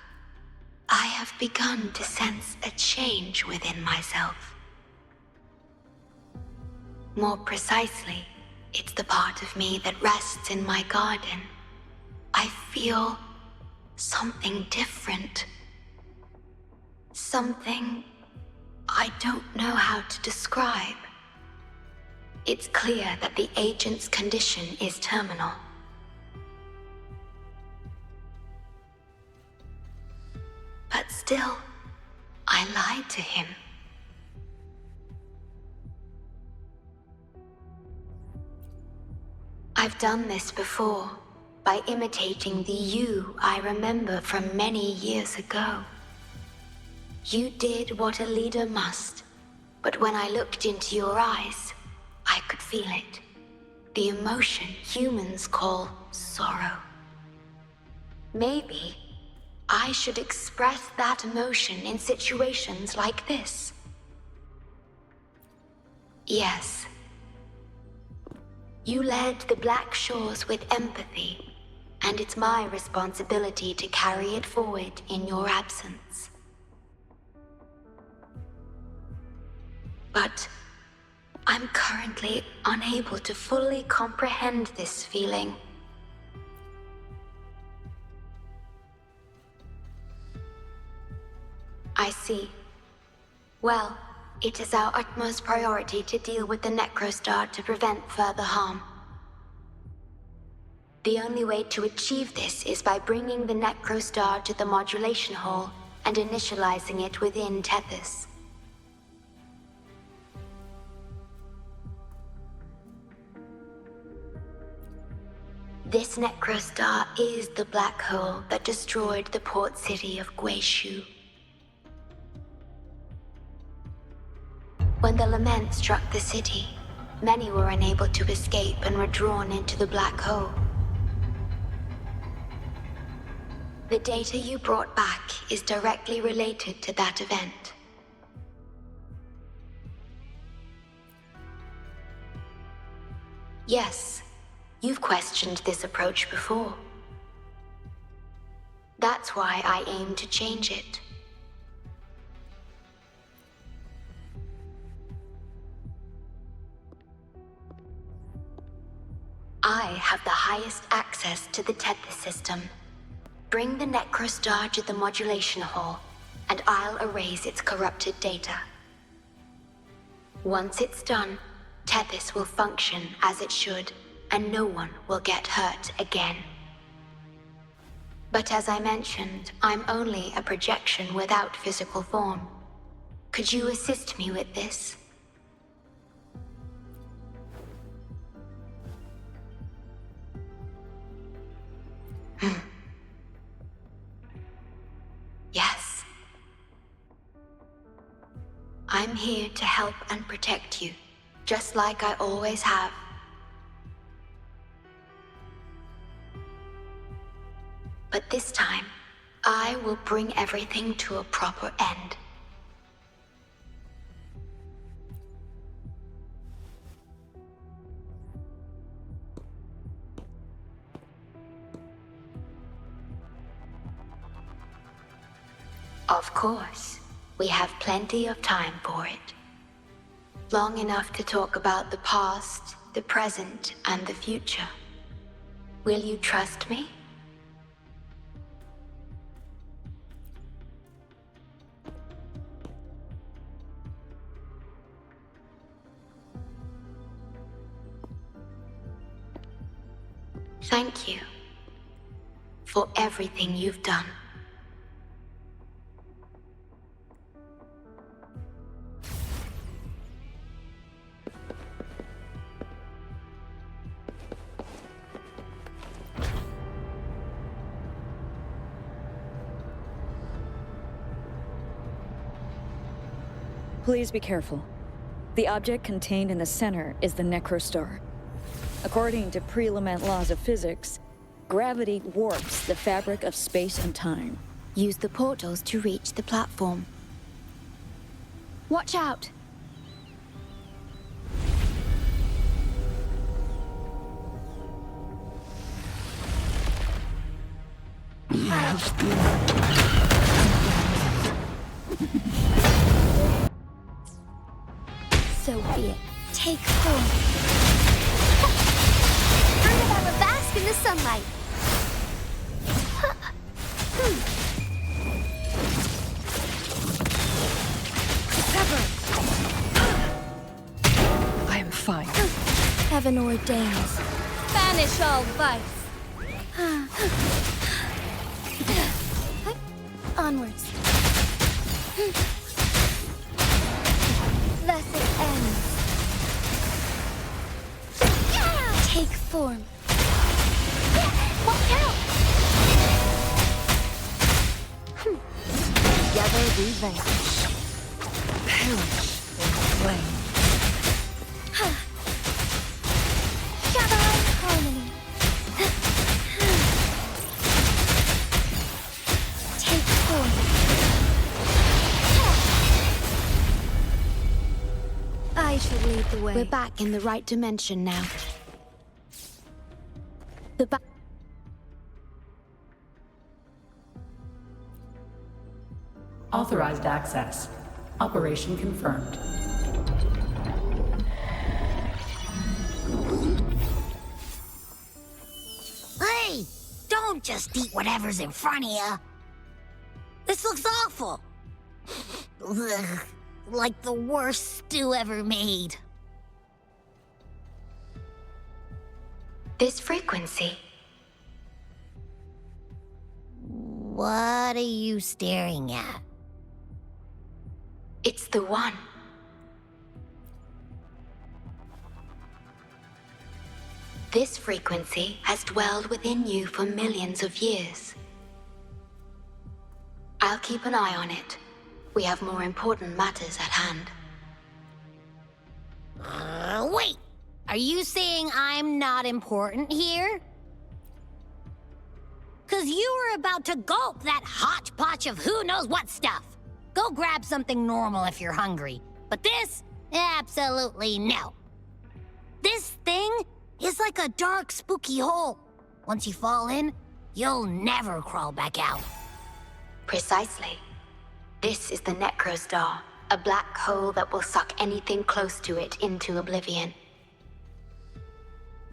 I have begun to sense a change within myself. More precisely, it's the part of me that rests in my garden. I feel something different. Something I don't know how to describe. It's clear that the agent's condition is terminal. But still, I lied to him. I've done this before, by imitating the you I remember from many years ago. You did what a leader must, but when I looked into your eyes, I could feel it. The emotion humans call sorrow. Maybe I should express that emotion in situations like this. Yes. You led the Black Shores with empathy, and it's my responsibility to carry it forward in your absence. But I'm currently unable to fully comprehend this feeling. I see. Well, it is our utmost priority to deal with the Necrostar to prevent further harm. The only way to achieve this is by bringing the Necrostar to the modulation hole and initializing it within Tethys. This Necrostar is the black hole that destroyed the port city of Guishu. When the lament struck the city, many were unable to escape and were drawn into the black hole. The data you brought back is directly related to that event. Yes, you've questioned this approach before. That's why I aim to change it. I have the highest access to the Tethys system. Bring the Necrostar to the modulation hall, and I'll erase its corrupted data. Once it's done, Tethys will function as it should, and no one will get hurt again. But as I mentioned, I'm only a projection without physical form. Could you assist me with this? Yes. I'm here to help and protect you. just like I always have. But this time, I will bring everything to a proper end. Of course, we have plenty of time for it. Long enough to talk about the past, the present, and the future. Will you trust me? Thank you for everything you've done. Please be careful. The object contained in the center is the Necrostar. According to pre-Lament laws of physics, gravity warps the fabric of space and time. Use the portals to reach the platform. Watch out! So be it. Take form. Kind of have a bask in the sunlight. I am fine. Heaven ordains. Banish all vice. Onwards. Thus it ends. Take form. Watch out! Together we vanish. Perish in flame. Shabbai harmony. Take form. I should lead the way. We're back in the right dimension now. Authorized access. Operation confirmed. Hey! Don't just eat whatever's in front of you. This looks awful. Ugh, like the worst stew ever made. This frequency. What are you staring at? It's the one. This frequency has dwelled within you for millions of years. I'll keep an eye on it. We have more important matters at hand. Wait! Are you saying I'm not important here? 'Cause you were about to gulp that hodgepodge of who knows what stuff. Go grab something normal if you're hungry. But this? Absolutely no. This thing is like a dark, spooky hole. Once you fall in, you'll never crawl back out. Precisely. This is the Necrostar, a black hole that will suck anything close to it into oblivion.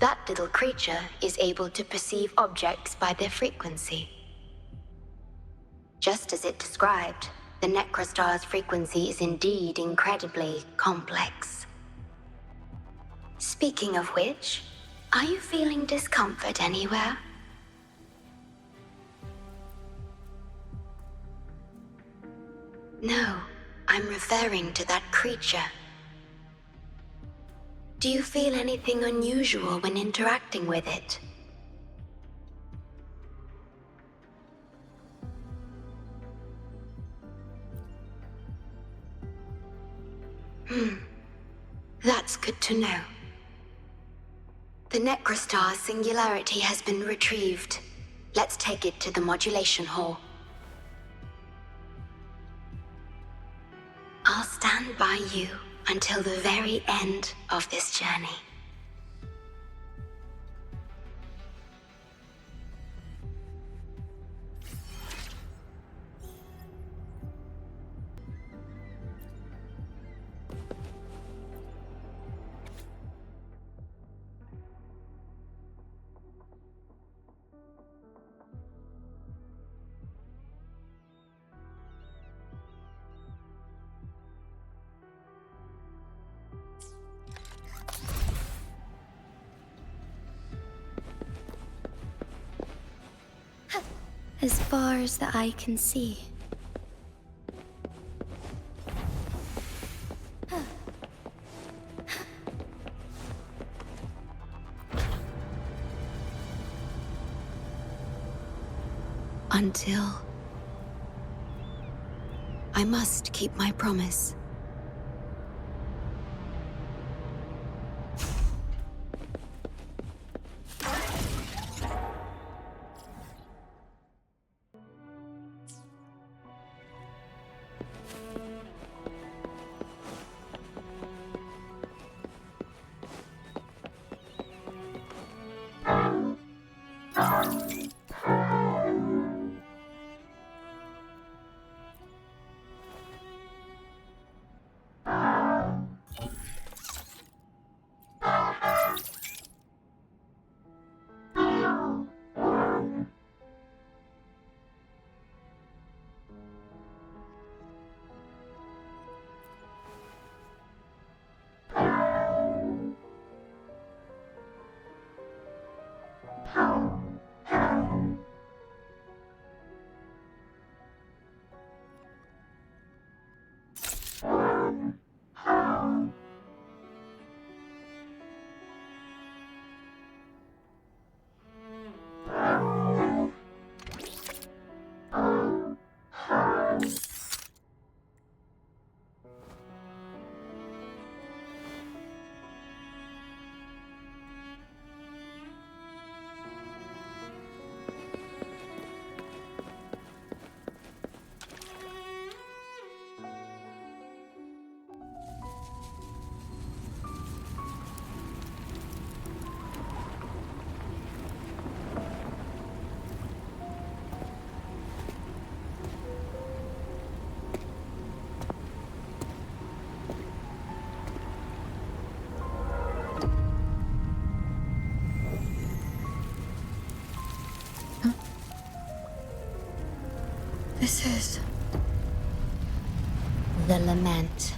That little creature is able to perceive objects by their frequency. Just as it described, the Necrostar's frequency is indeed incredibly complex. Speaking of which, are you feeling discomfort anywhere? No, I'm referring to that creature. Do you feel anything unusual when interacting with it? That That's good to know. The Necrostar singularity has been retrieved. Let's take it to the modulation hall. I'll stand by you until the very end of this journey. As far as the eye can see. Until... I must keep my promise. This is... The lament.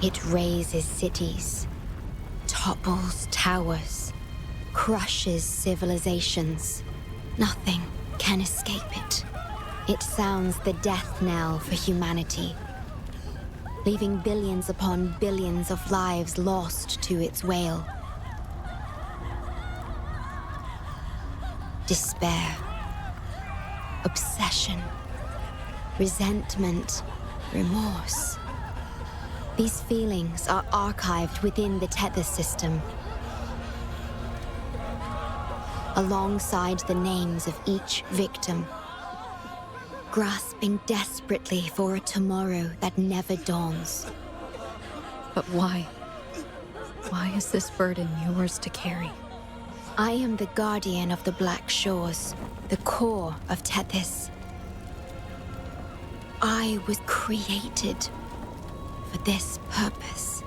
It razes cities, topples towers, crushes civilizations. Nothing can escape it. It sounds the death knell for humanity, leaving billions upon billions of lives lost to its wail. Despair, obsession, resentment, remorse. These feelings are archived within the Tethys system, alongside the names of each victim, grasping desperately for a tomorrow that never dawns. But why? Why is this burden yours to carry? I am the guardian of the Black Shores, the core of Tethys. I was created for this purpose.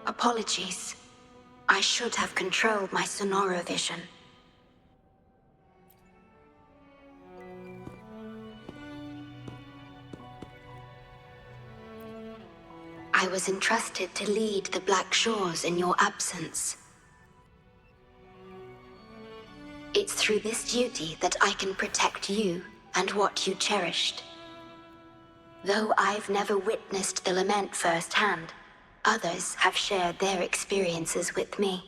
Apologies. I should have controlled my Sonora vision. I was entrusted to lead the Black Shores in your absence. It's through this duty that I can protect you and what you cherished. Though I've never witnessed the lament firsthand, others have shared their experiences with me.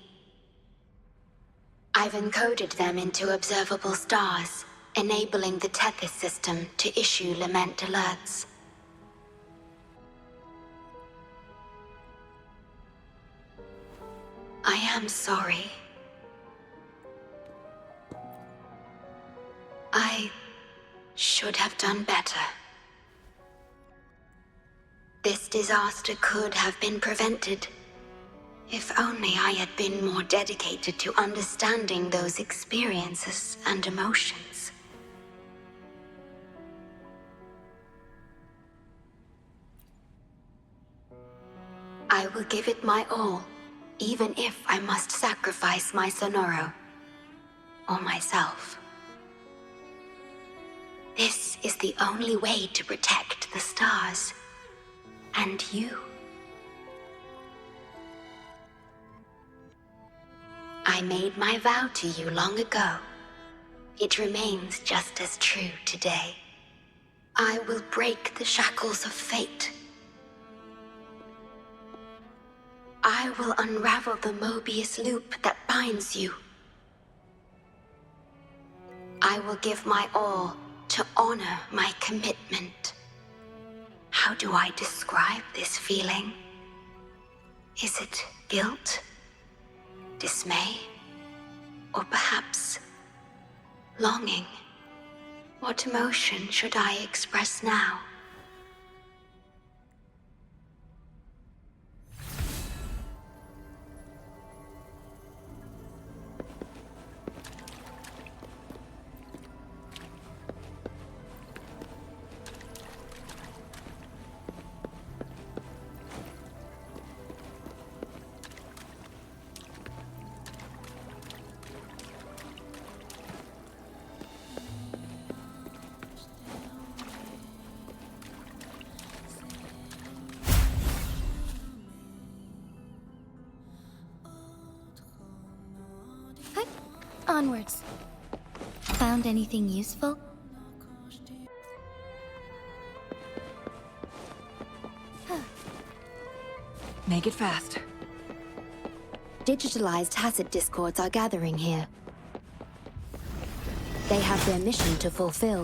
I've encoded them into observable stars, enabling the Tethys system to issue lament alerts. I am sorry. I should have done better. This disaster could have been prevented, if only I had been more dedicated to understanding those experiences and emotions. I will give it my all, even if I must sacrifice my Sonoro, or myself. This is the only way to protect the stars, and you. I made my vow to you long ago. It remains just as true today. I will break the shackles of fate. I will unravel the Mobius loop that binds you. I will give my all to honor my commitment. How do I describe this feeling? Is it guilt? Dismay? Or perhaps longing? What emotion should I express now? Onwards. Found anything useful? Make it fast. Digitalized tacit discords are gathering here. They have their mission to fulfill.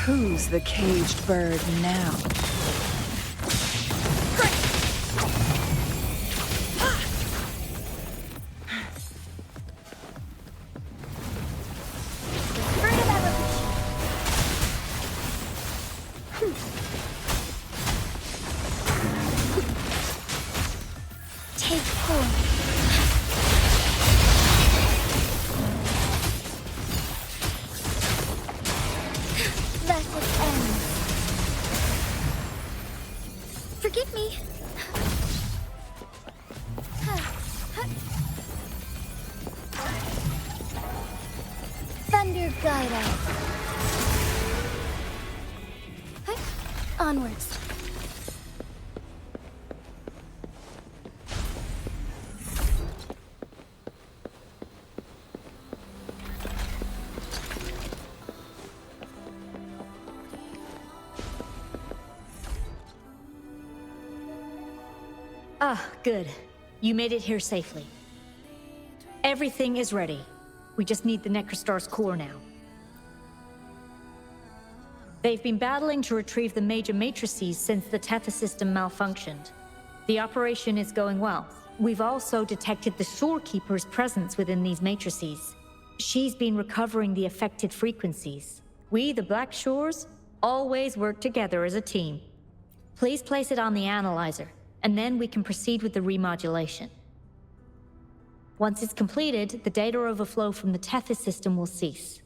Who's the caged bird now? Forgive me. Thunder guide us. Onwards. Ah, good. You made it here safely. Everything is ready. We just need the Necrostar's core now. They've been battling to retrieve the major matrices since the Tethys system malfunctioned. The operation is going well. We've also detected the Shorekeeper's presence within these matrices. She's been recovering the affected frequencies. We, the Black Shores, always work together as a team. Please place it on the analyzer, and then we can proceed with the remodulation. Once it's completed, the data overflow from the Tethys system will cease.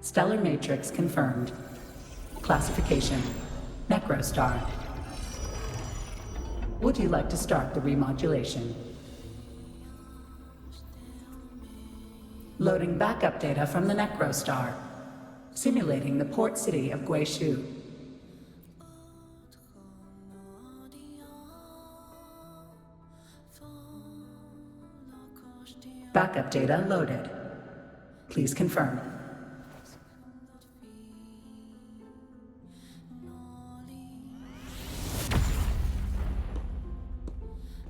Stellar matrix confirmed. Classification: Necrostar. Would you like to start the remodulation? Loading backup data from the Necrostar. Simulating the port city of Guishu. Backup data loaded. Please confirm.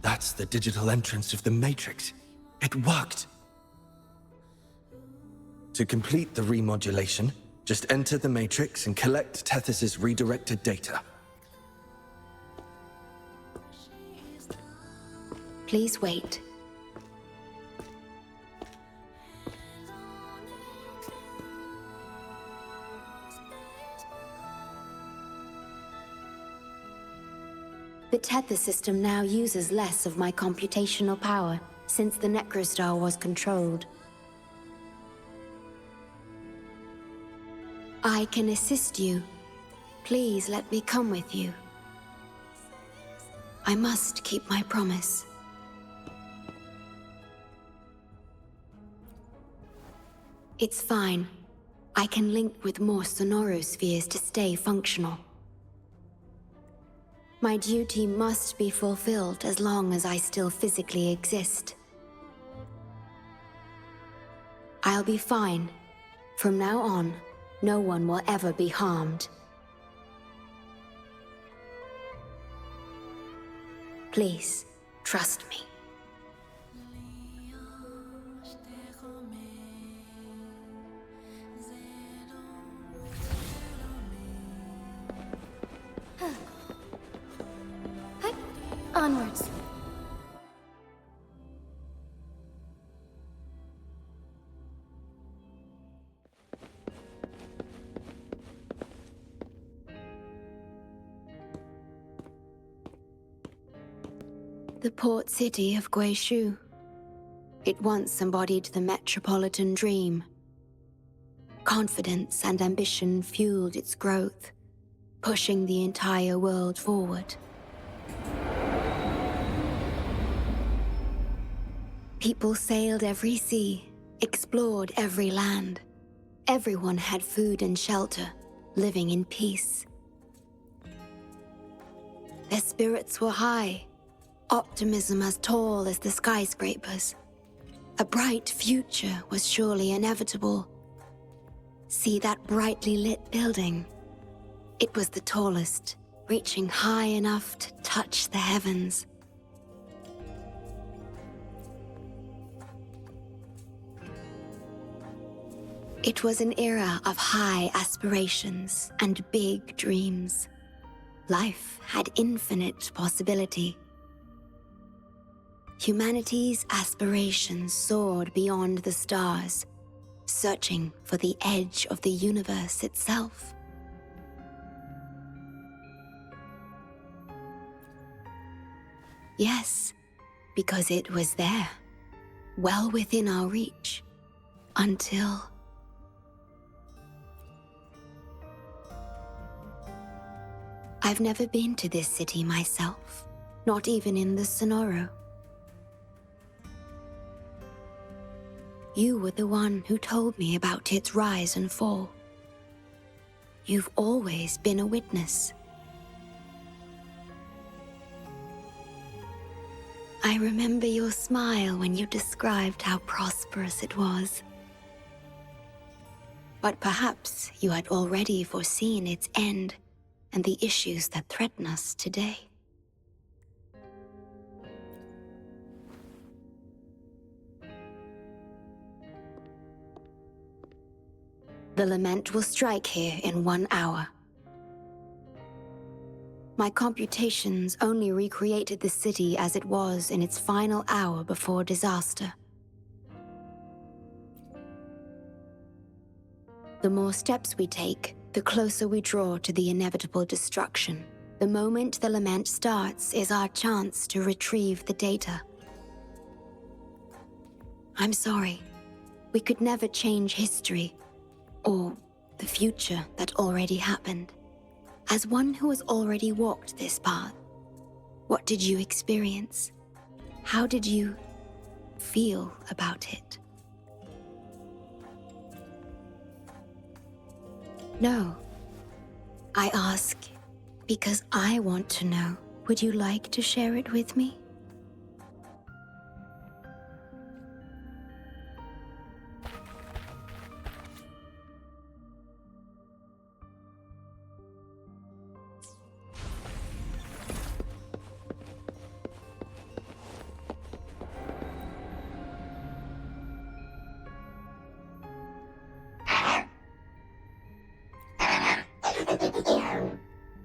That's the digital entrance of the Matrix. It worked. To complete the remodulation, just enter the Matrix and collect Tethys' redirected data. Please wait. The Tethys system now uses less of my computational power since the Necrostar was controlled. I can assist you. Please let me come with you. I must keep my promise. It's fine. I can link with more sonorospheres to stay functional. My duty must be fulfilled as long as I still physically exist. I'll be fine. From now on, no one will ever be harmed. Please, trust me. Onwards. The port city of Guishu. It once embodied the metropolitan dream. Confidence and ambition fueled its growth, pushing the entire world forward. People sailed every sea, explored every land. Everyone had food and shelter, living in peace. Their spirits were high, optimism as tall as the skyscrapers. A bright future was surely inevitable. See that brightly lit building? It was the tallest, reaching high enough to touch the heavens. It was an era of high aspirations and big dreams. Life had infinite possibility. Humanity's aspirations soared beyond the stars, searching for the edge of the universe itself. Yes, because it was there, well within our reach, until... I've never been to this city myself, not even in the Sonoro. You were the one who told me about its rise and fall. You've always been a witness. I remember your smile when you described how prosperous it was. But perhaps you had already foreseen its end and the issues that threaten us today. The lament will strike here in 1 hour. My computations only recreated the city as it was in its final hour before disaster. The more steps we take, the closer we draw to the inevitable destruction. The moment the lament starts is our chance to retrieve the data. I'm sorry. We could never change history, or the future that already happened. As one who has already walked this path, What did you experience? How did you feel about it? No. I ask because I want to know. Would you like to share it with me?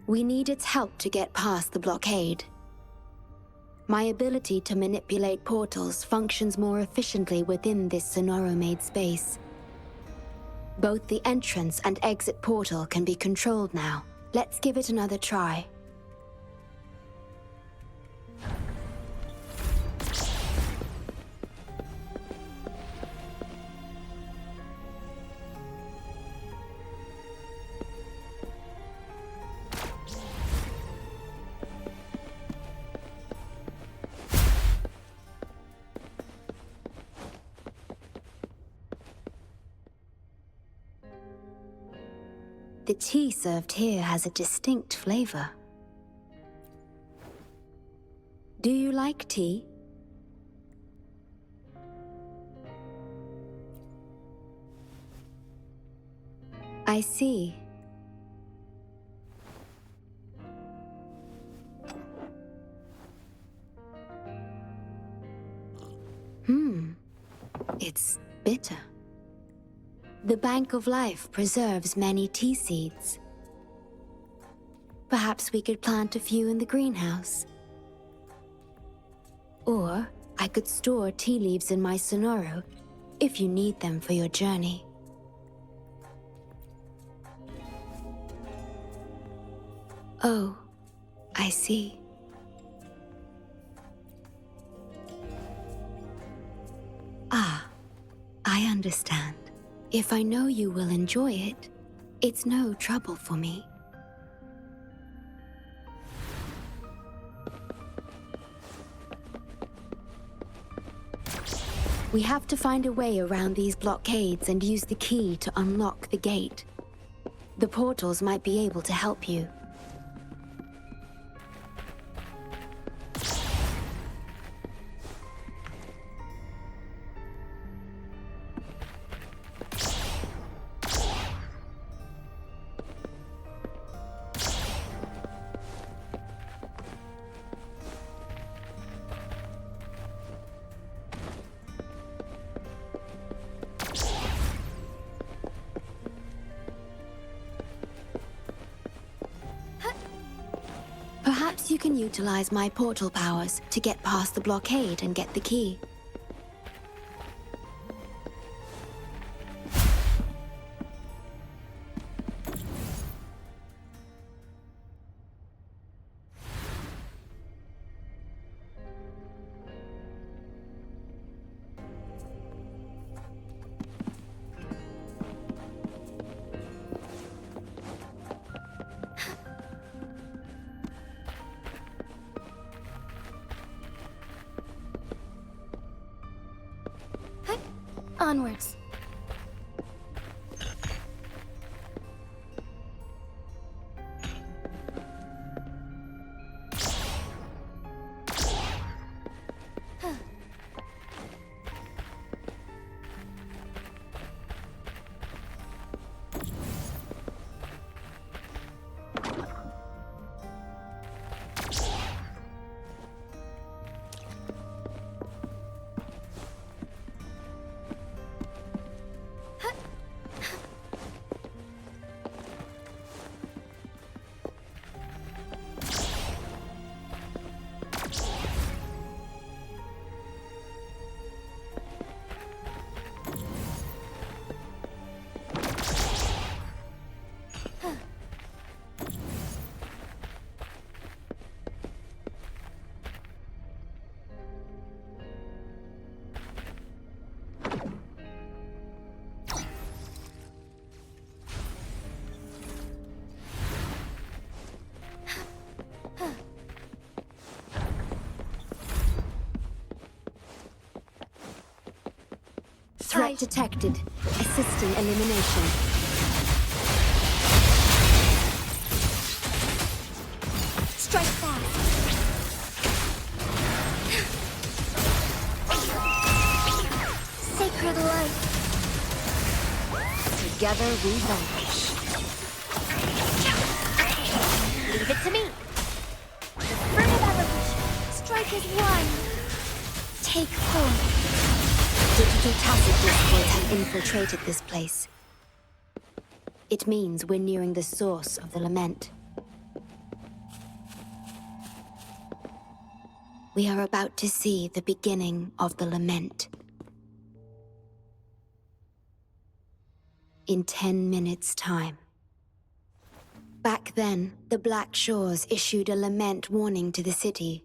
We need its help to get past the blockade. My ability to manipulate portals functions more efficiently within this Sonoro-made space. Both the entrance and exit portal can be controlled now. Let's give it another try. The tea served here has a distinct flavor. Do you like tea? I see. It's bitter. The Bank of Life preserves many tea seeds. Perhaps we could plant a few in the greenhouse. Or I could store tea leaves in my Sonoro if you need them for your journey. Oh, I see. Ah, I understand. If I know you will enjoy it, it's no trouble for me. We have to find a way around these blockades and use the key to unlock the gate. The portals might be able to help you. Perhaps you can utilize my portal powers to get past the blockade and get the key. Onwards. Threat detected. Assisting elimination. Strike fast. Sacred light. Together we vanquish. Leave it to me. Furtive evolution. Strike is one. Take 4. Digital tacit discords have infiltrated this place. It means we're nearing the source of the lament. We are about to see the beginning of the lament. In 10 minutes' time. Back then, the Black Shores issued a lament warning to the city.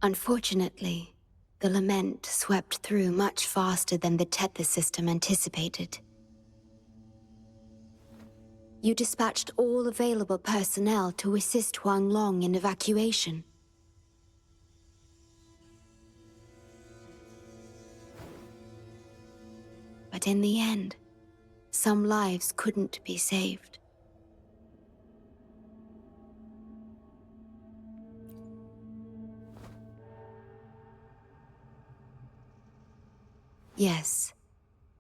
Unfortunately, the lament swept through much faster than the Tethys system anticipated. You dispatched all available personnel to assist Huang Long in evacuation. But in the end, some lives couldn't be saved. Yes,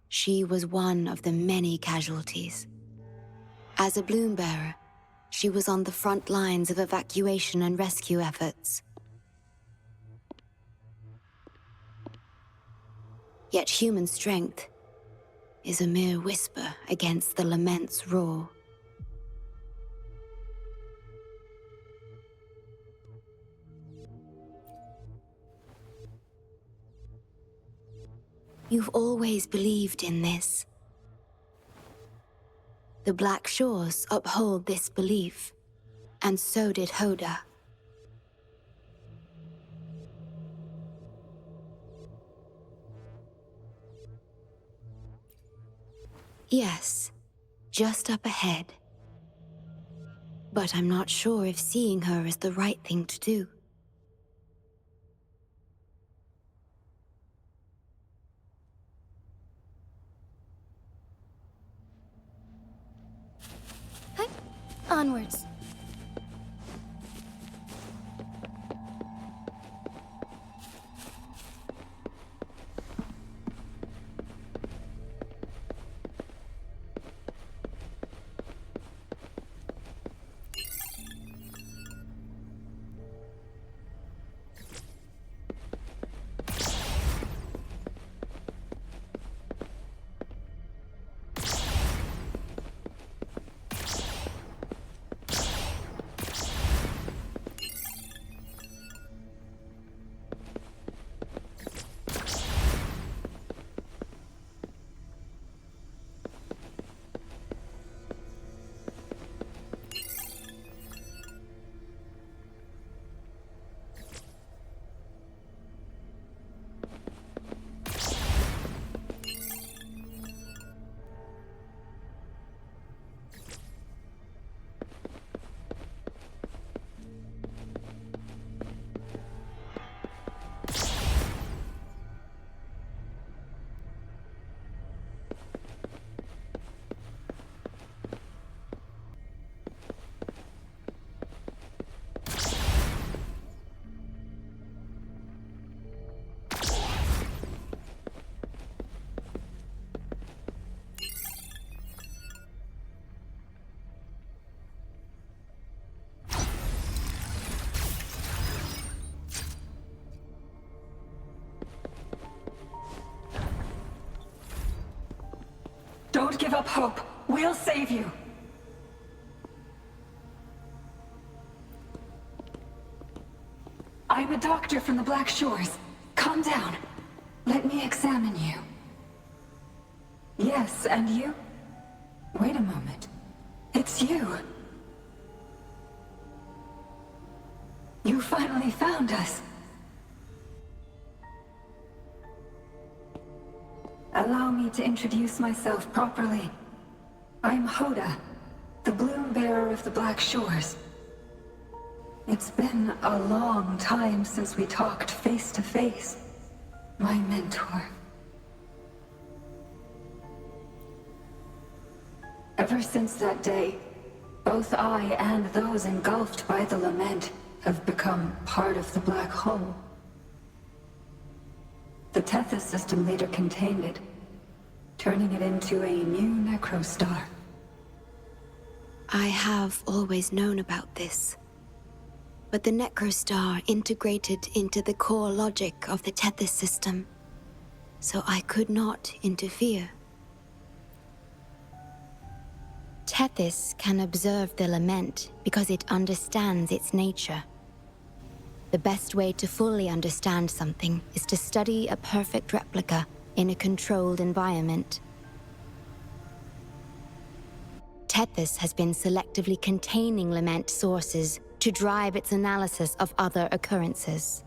she was one of the many casualties. As a bloom bearer, she was on the front lines of evacuation and rescue efforts. Yet human strength is a mere whisper against the lament's roar. You've always believed in this. The Black Shores uphold this belief, and so did Hoda. Yes, just up ahead. But I'm not sure if seeing her is the right thing to do. Onwards. Don't give up hope. We'll save you. I'm a doctor from the Black Shores. Calm down. Let me examine you. Yes, and you? Wait a moment. It's you. You finally found us. Allow me to introduce myself properly. I'm Hoda, the bloom bearer of the Black Shores. It's been a long time since we talked face to face, my mentor. Ever since that day, both I and those engulfed by the lament have become part of the black hole. The Tethys system later contained it, turning it into a new necrostar. I have always known about this. But the necrostar integrated into the core logic of the Tethys system, so I could not interfere. Tethys can observe the lament because it understands its nature. The best way to fully understand something is to study a perfect replica in a controlled environment. Tethys has been selectively containing lament sources to drive its analysis of other occurrences.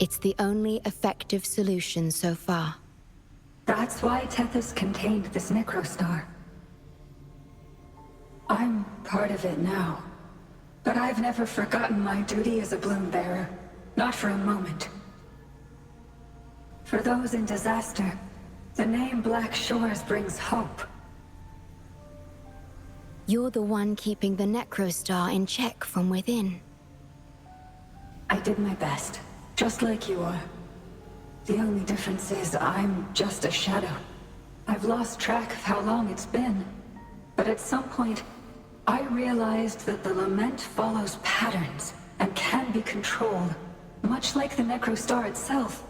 It's the only effective solution so far. That's why Tethys contained this necrostar. I'm part of it now, but I've never forgotten my duty as a bloom bearer, not for a moment. For those in disaster, the name Black Shores brings hope. You're the one keeping the necrostar in check from within. I did my best, just like you are. The only difference is I'm just a shadow. I've lost track of how long it's been, but at some point, I realized that the lament follows patterns and can be controlled, much like the necrostar itself.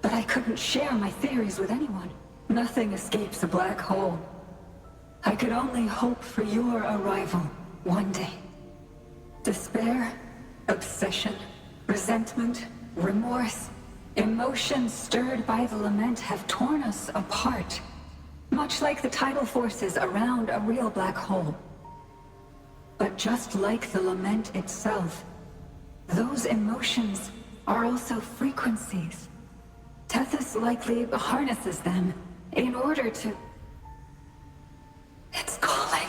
But I couldn't share my theories with anyone. Nothing escapes a black hole. I could only hope for your arrival one day. Despair, obsession, resentment, remorse, emotions stirred by the lament have torn us apart, much like the tidal forces around a real black hole. But just like the lament itself, those emotions are also frequencies. Tethys likely harnesses them in order to... It's calling.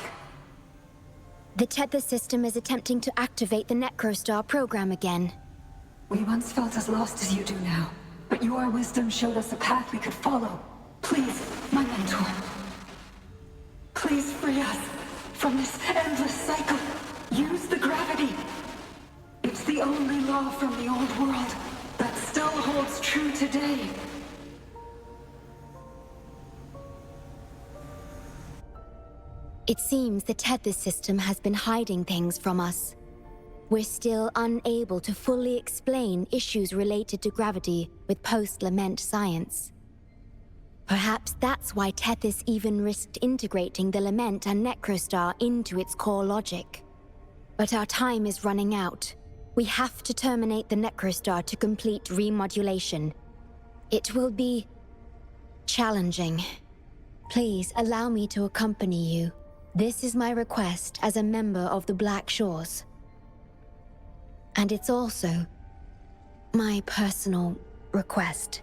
The Tethys system is attempting to activate the necrostar program again. We once felt as lost as you do now, but your wisdom showed us a path we could follow. Please, my mentor. Please free us from this endless cycle. Use the gravity. It's the only law from the old world that still holds true today. It seems the Tethys system has been hiding things from us. We're still unable to fully explain issues related to gravity with post-lament science. Perhaps that's why Tethys even risked integrating the lament and necrostar into its core logic. But our time is running out. We have to terminate the necrostar to complete remodulation. It will be challenging. Please allow me to accompany you. This is my request as a member of the Black Shores. And it's also my personal request.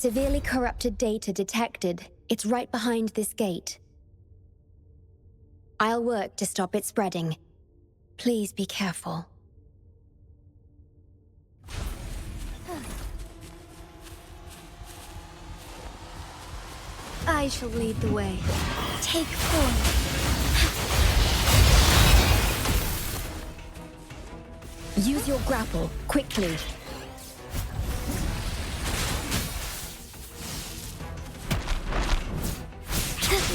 Severely corrupted data detected. It's right behind this gate. I'll work to stop it spreading. Please be careful. I shall lead the way. Take point. Use your grapple, quickly.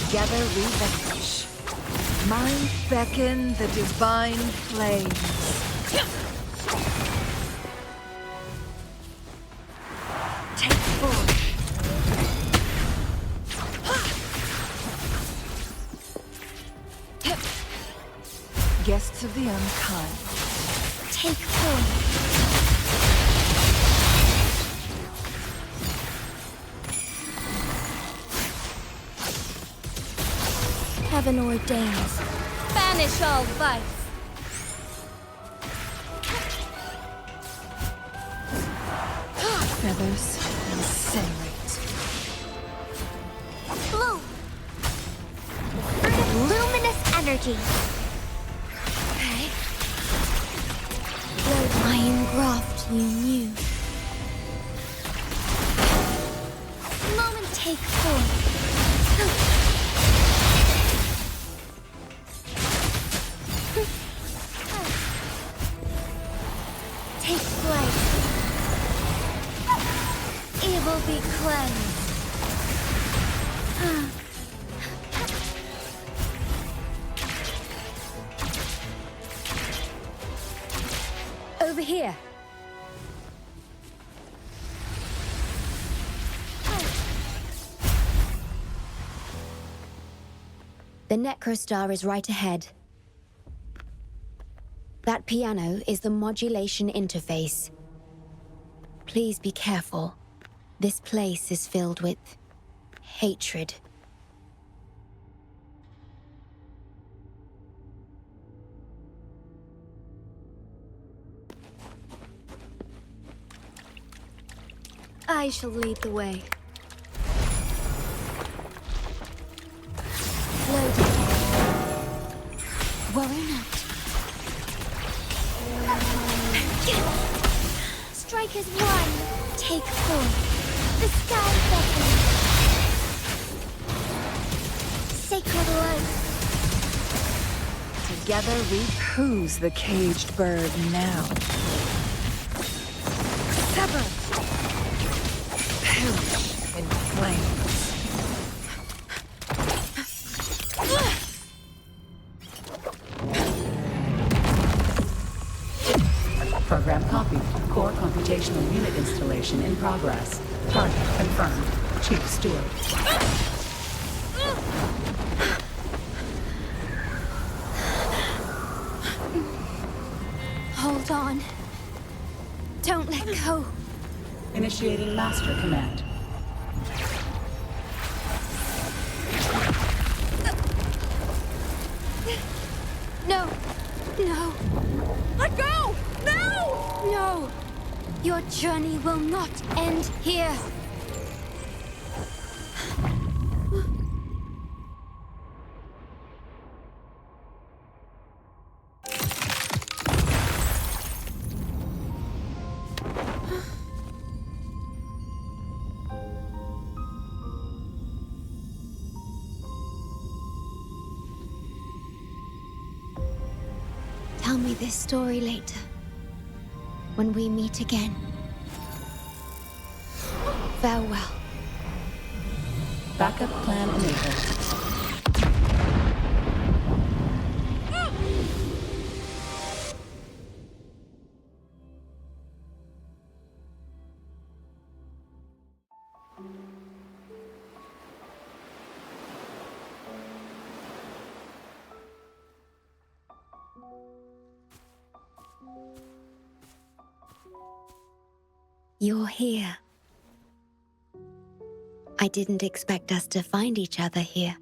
Together we vanish. Mind beckon the divine flames. Take form. Guests of the unkind. Take form. Heaven ordains. Banish all vice. Feathers incinerate. Blue! Luminous energy. Okay. Iron graft you knew. Moment. Take form. Take flight. Evil be cleansed. Over here. The Necrostar is right ahead. That piano is the modulation interface. Please be careful. This place is filled with hatred. I shall lead the way. Loaded. Worry not. Strikers won. Take form. The sky beckons. Sacred light. Together we ooze the caged bird now. Sever! Perish in flames. Program copied. Core computational unit installation in progress. Target confirmed. Chief Steward. Hold on. Don't let go. Initiating master command. No. No. Let go! No! No. Your journey will not end here. Tell me this story later, when we meet again. Farewell. Backup plan enabled. You're here. I didn't expect us to find each other here.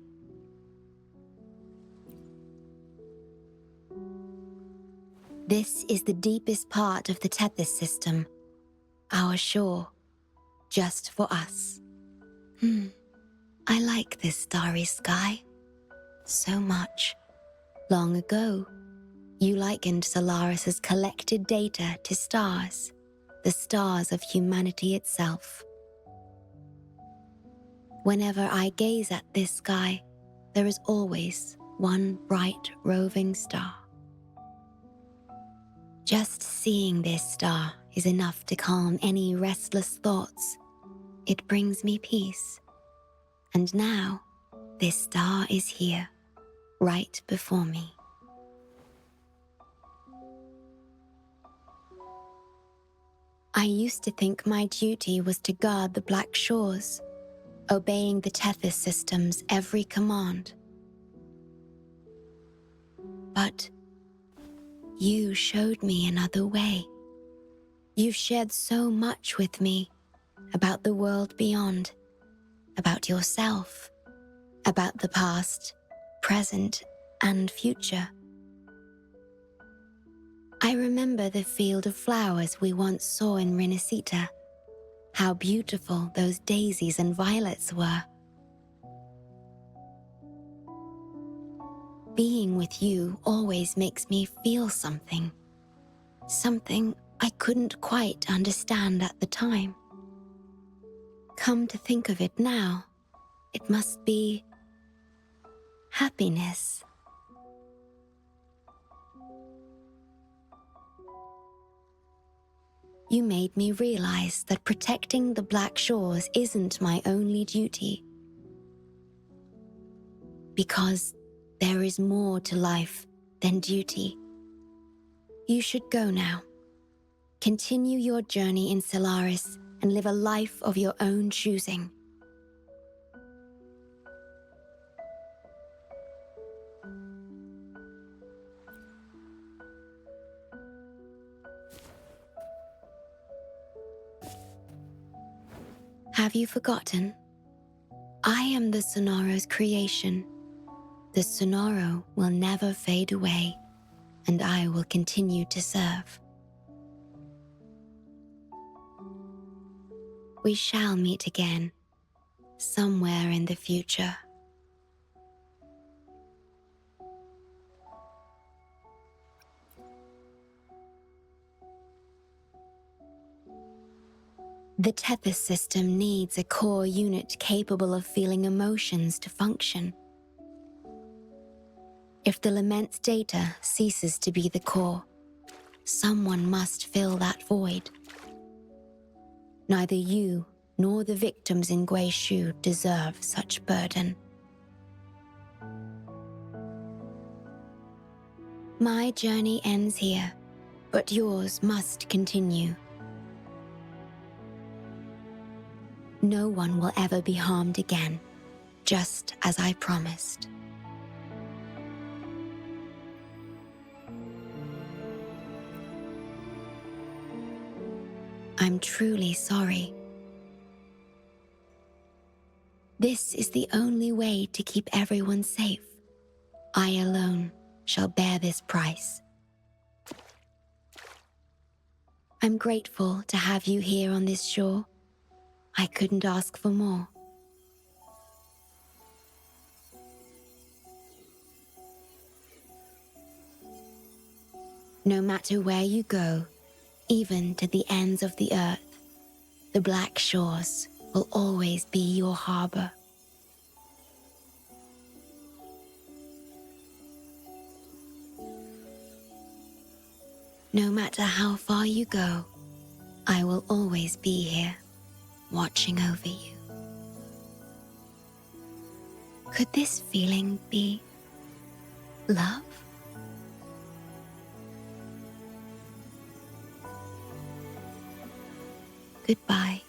This is the deepest part of the Tethys system, our shore, just for us. I like this starry sky so much. Long ago, you likened Solaris's collected data to stars, the stars of humanity itself. Whenever I gaze at this sky, there is always one bright roving star. Just seeing this star is enough to calm any restless thoughts. It brings me peace. And now, this star is here, right before me. I used to think my duty was to guard the Black Shores, obeying the Tethys system's every command. But you showed me another way. You've shared so much with me about the world beyond, about yourself, about the past, present, and future. I remember the field of flowers we once saw in Renacita, how beautiful those daisies and violets were. Being with you always makes me feel something I couldn't quite understand at the time. Come to think of it now, it must be happiness. You made me realize that protecting the Black Shores isn't my only duty. Because there is more to life than duty. You should go now. Continue your journey in Solaris and live a life of your own choosing. Have you forgotten? I am the Sonoro's creation. The Sonoro will never fade away, and I will continue to serve. We shall meet again, somewhere in the future. The Tethys system needs a core unit capable of feeling emotions to function. If the Lament's data ceases to be the core, someone must fill that void. Neither you nor the victims in Guishu deserve such burden. My journey ends here, but yours must continue. No one will ever be harmed again, just as I promised. I'm truly sorry. This is the only way to keep everyone safe. I alone shall bear this price. I'm grateful to have you here on this shore. I couldn't ask for more. No matter where you go, even to the ends of the earth, the Black Shores will always be your harbor. No matter how far you go, I will always be here, watching over you. Could this feeling be love? Goodbye.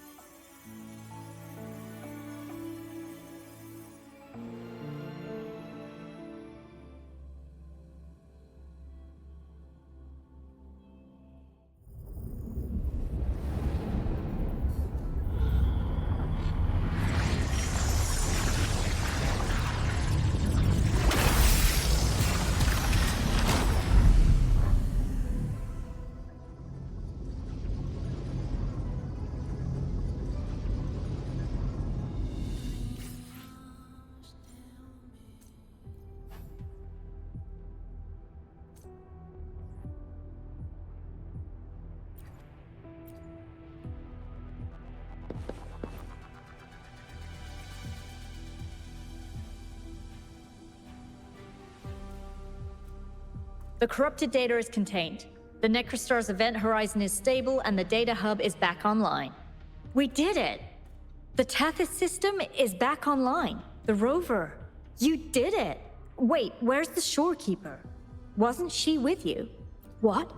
The corrupted data is contained. The Necrostar's event horizon is stable, and the data hub is back online. We did it! The Tethys system is back online. The rover. You did it! Wait, where's the shorekeeper? Wasn't she with you? What?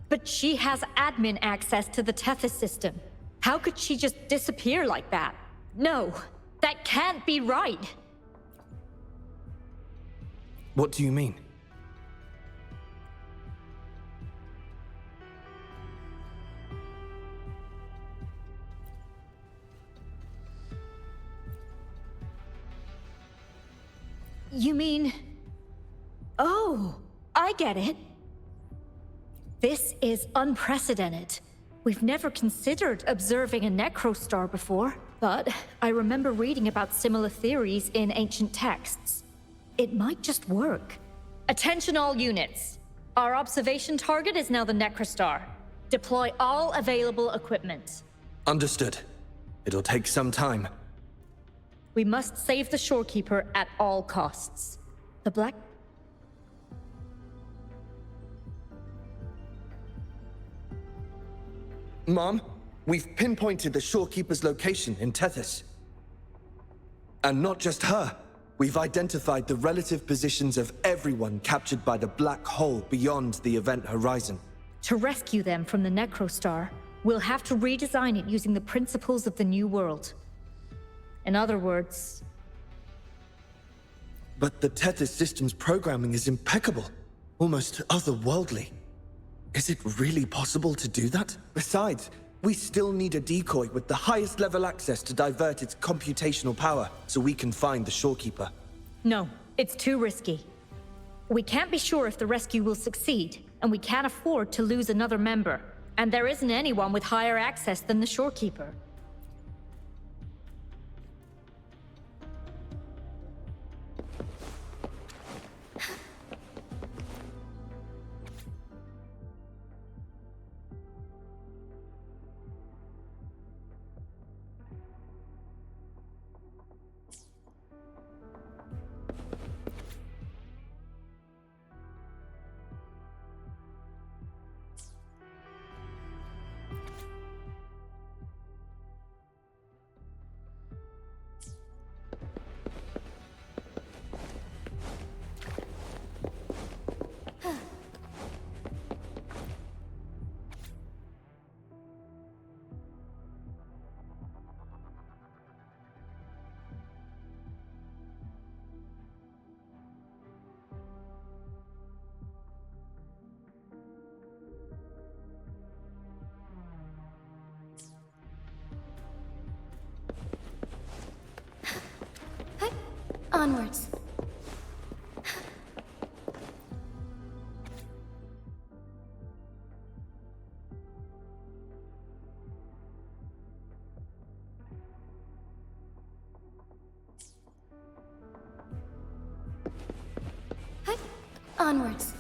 But she has admin access to the Tethys system. How could she just disappear like that? No, that can't be right! What do you mean? You mean... Oh, I get it. This is unprecedented. We've never considered observing a Necrostar before, but I remember reading about similar theories in ancient texts. It might just work. Attention all units. Our observation target is now the Necrostar. Deploy all available equipment. Understood. It'll take some time. We must save the shorekeeper at all costs. The Black... Mom, we've pinpointed the shorekeeper's location in Tethys. And not just her. We've identified the relative positions of everyone captured by the black hole beyond the event horizon. To rescue them from the Necrostar, we'll have to redesign it using the principles of the New World. In other words... But the Tethys system's programming is impeccable. Almost otherworldly. Is it really possible to do that? Besides, we still need a decoy with the highest level access to divert its computational power so we can find the shorekeeper. No, it's too risky. We can't be sure if the rescue will succeed, and we can't afford to lose another member. And there isn't anyone with higher access than the shorekeeper. Onwards. Onwards.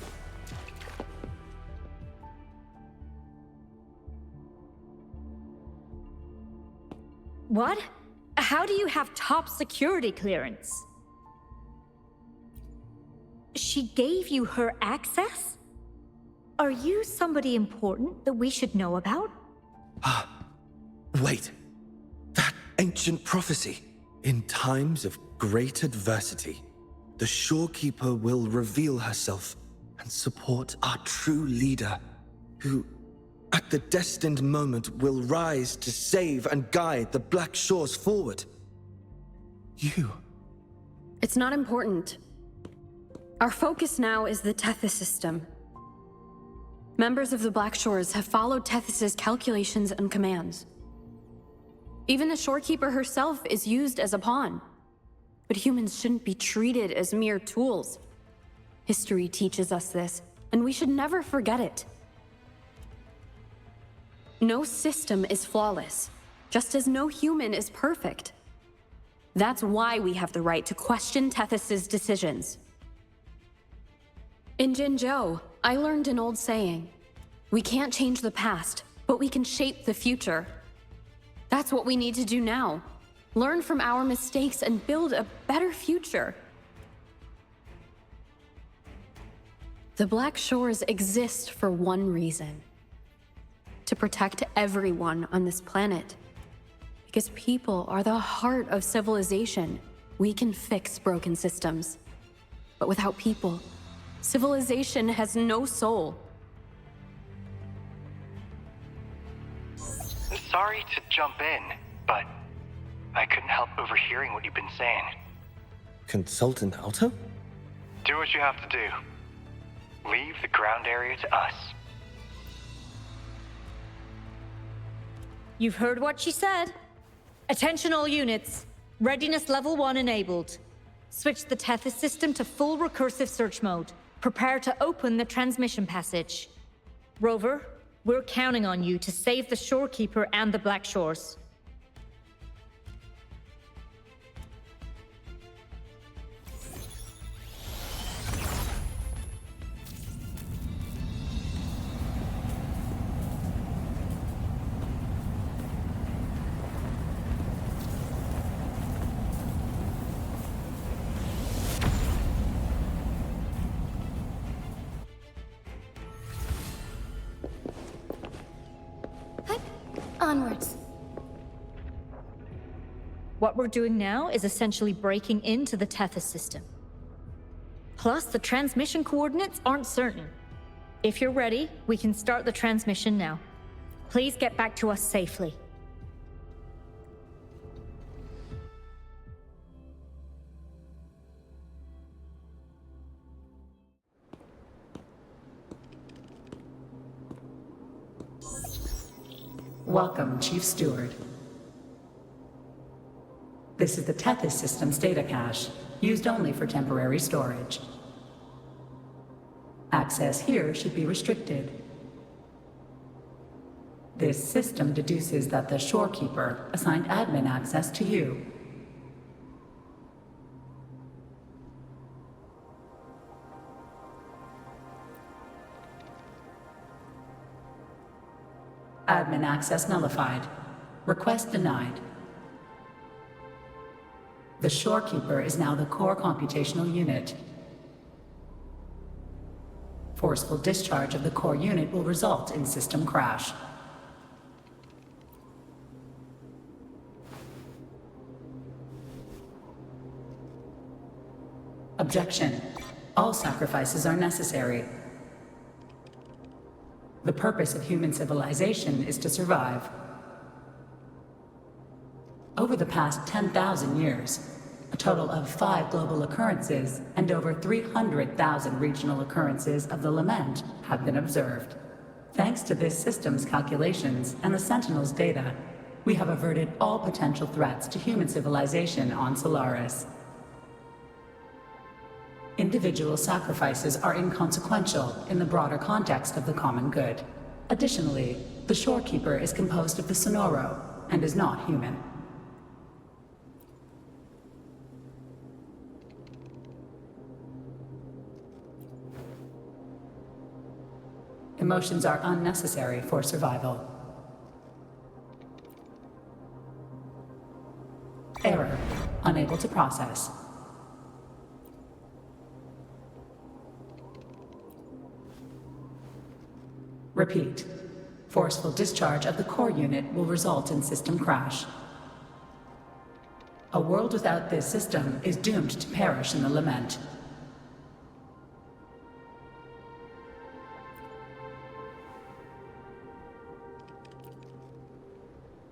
What? How do you have top security clearance? She gave you her access? Are you somebody important that we should know about? Wait. That ancient prophecy. In times of great adversity, the shorekeeper will reveal herself and support our true leader, who, at the destined moment, will rise to save and guide the Black Shores forward. You. It's not important. Our focus now is the Tethys system. Members of the Black Shores have followed Tethys' calculations and commands. Even the shorekeeper herself is used as a pawn. But humans shouldn't be treated as mere tools. History teaches us this, and we should never forget it. No system is flawless, just as no human is perfect. That's why we have the right to question Tethys' decisions. In Jinzhou, I learned an old saying. We can't change the past, but we can shape the future. That's what we need to do now. Learn from our mistakes and build a better future. The Black Shores exist for one reason. To protect everyone on this planet. Because people are the heart of civilization. We can fix broken systems. But without people, civilization has no soul. Sorry to jump in, but I couldn't help overhearing what you've been saying. Consultant Alto? Do what you have to do. Leave the ground area to us. You've heard what she said. Attention all units. Readiness level 1 enabled. Switch the Tethys system to full recursive search mode. Prepare to open the transmission passage. Rover, we're counting on you to save the Shorekeeper and the Black Shores. Onwards. What we're doing now is essentially breaking into the Tethys system. Plus, the transmission coordinates aren't certain. If you're ready, we can start the transmission now. Please get back to us safely. Welcome, Chief Steward. This is the Tethys system's data cache, used only for temporary storage. Access here should be restricted. This system deduces that the Shorekeeper assigned admin access to you. Admin access nullified. Request denied. The Shorekeeper is now the core computational unit. Forceful discharge of the core unit will result in system crash. Objection. All sacrifices are necessary. The purpose of human civilization is to survive. Over the past 10,000 years, a total of 5 global occurrences and over 300,000 regional occurrences of the lament have been observed. Thanks to this system's calculations and the Sentinel's data, we have averted all potential threats to human civilization on Solaris. Individual sacrifices are inconsequential in the broader context of the common good. Additionally, the Shorekeeper is composed of the Sonoro and is not human. Emotions are unnecessary for survival. Error. Unable to process. Repeat. Forceful discharge of the core unit will result in system crash. A world without this system is doomed to perish in the lament.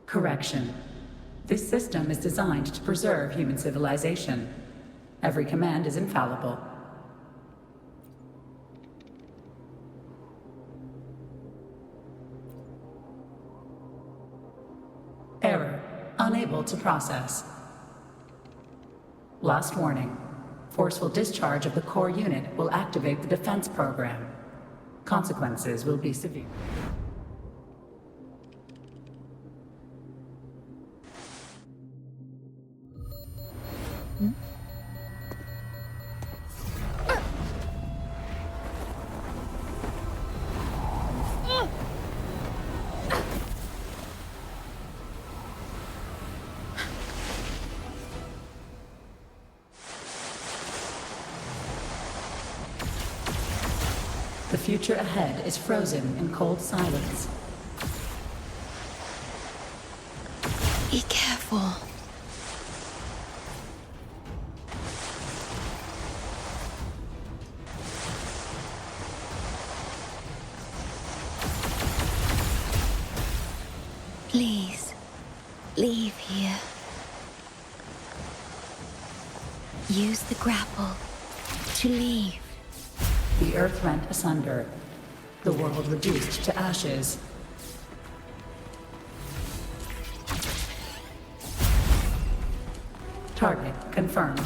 Correction. This system is designed to preserve human civilization. Every command is infallible. Error. Unable to process. Last warning. Forceful discharge of the core unit will activate the defense program. Consequences will be severe. The future ahead is frozen in cold silence. Be careful. Please, leave here. Use the grapple to leave. The earth rent asunder. The world reduced to ashes. Target confirmed.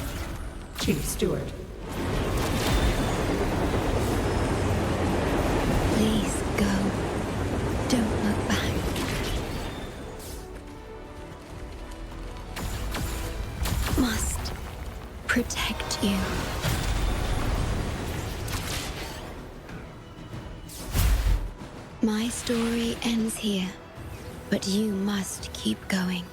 Chief Steward. Please go. Don't look back. Must protect you. My story ends here, but you must keep going.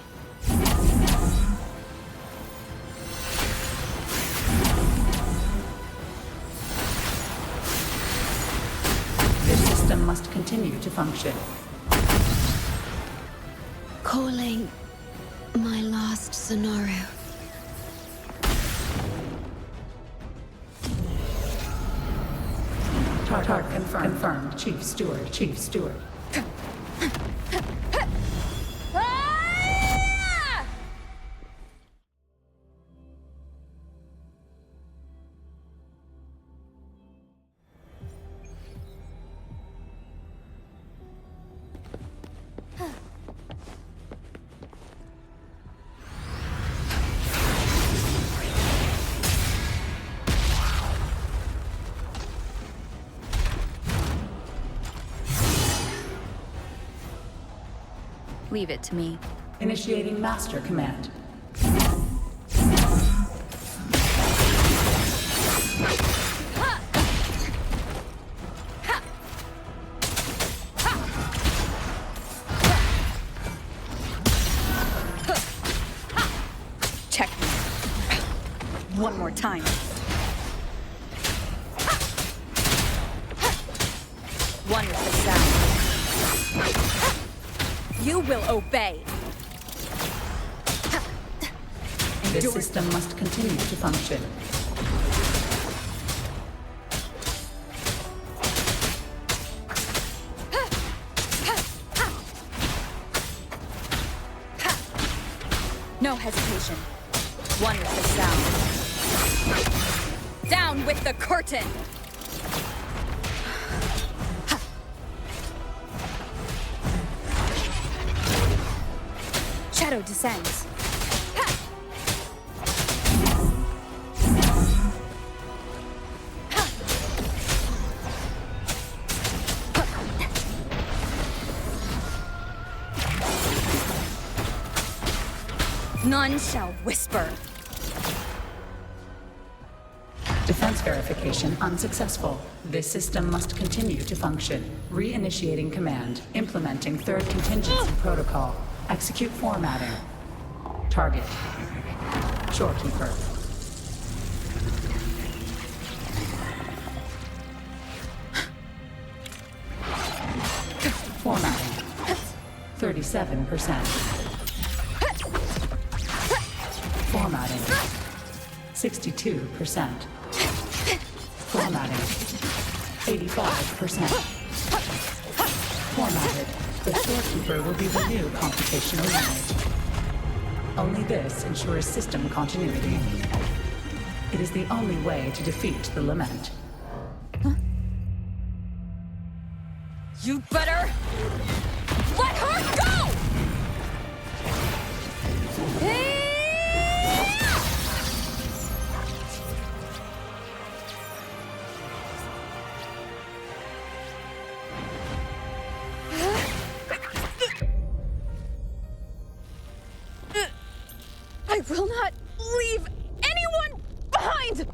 This system must continue to function. Calling my last Sonoro. Target confirmed. Chief Steward. Chief Steward. Leave it to me. Initiating Master Command. Check me. One more time. Wonderful sound. You will obey. This system must continue to function. No hesitation. Wonderful sound. Down with the curtain! Shadow descends. None shall whisper. Defense verification unsuccessful. This system must continue to function. Reinitiating command. Implementing third contingency protocol. Execute formatting. Target. Shorekeeper. Formatting. 37%. Formatting. 62%. Formatting. 85%. Formatted. The Storekeeper will be the new computational unit. Only this ensures system continuity. It is the only way to defeat the Lament. You better let her go! I will not leave anyone behind!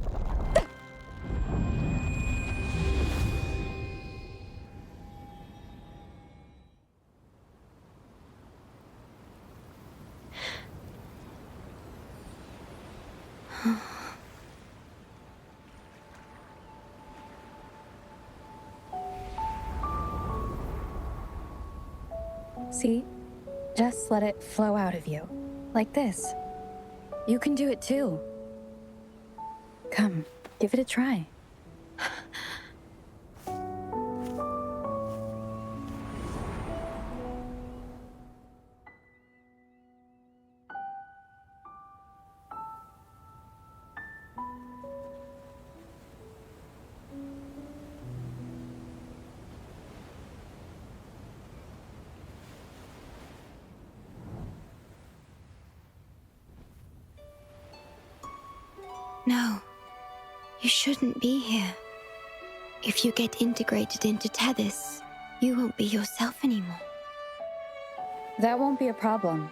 See? Just let it flow out of you. Like this. You can do it too. Come, give it a try. No, you shouldn't be here. If you get integrated into Tethys, you won't be yourself anymore. That won't be a problem.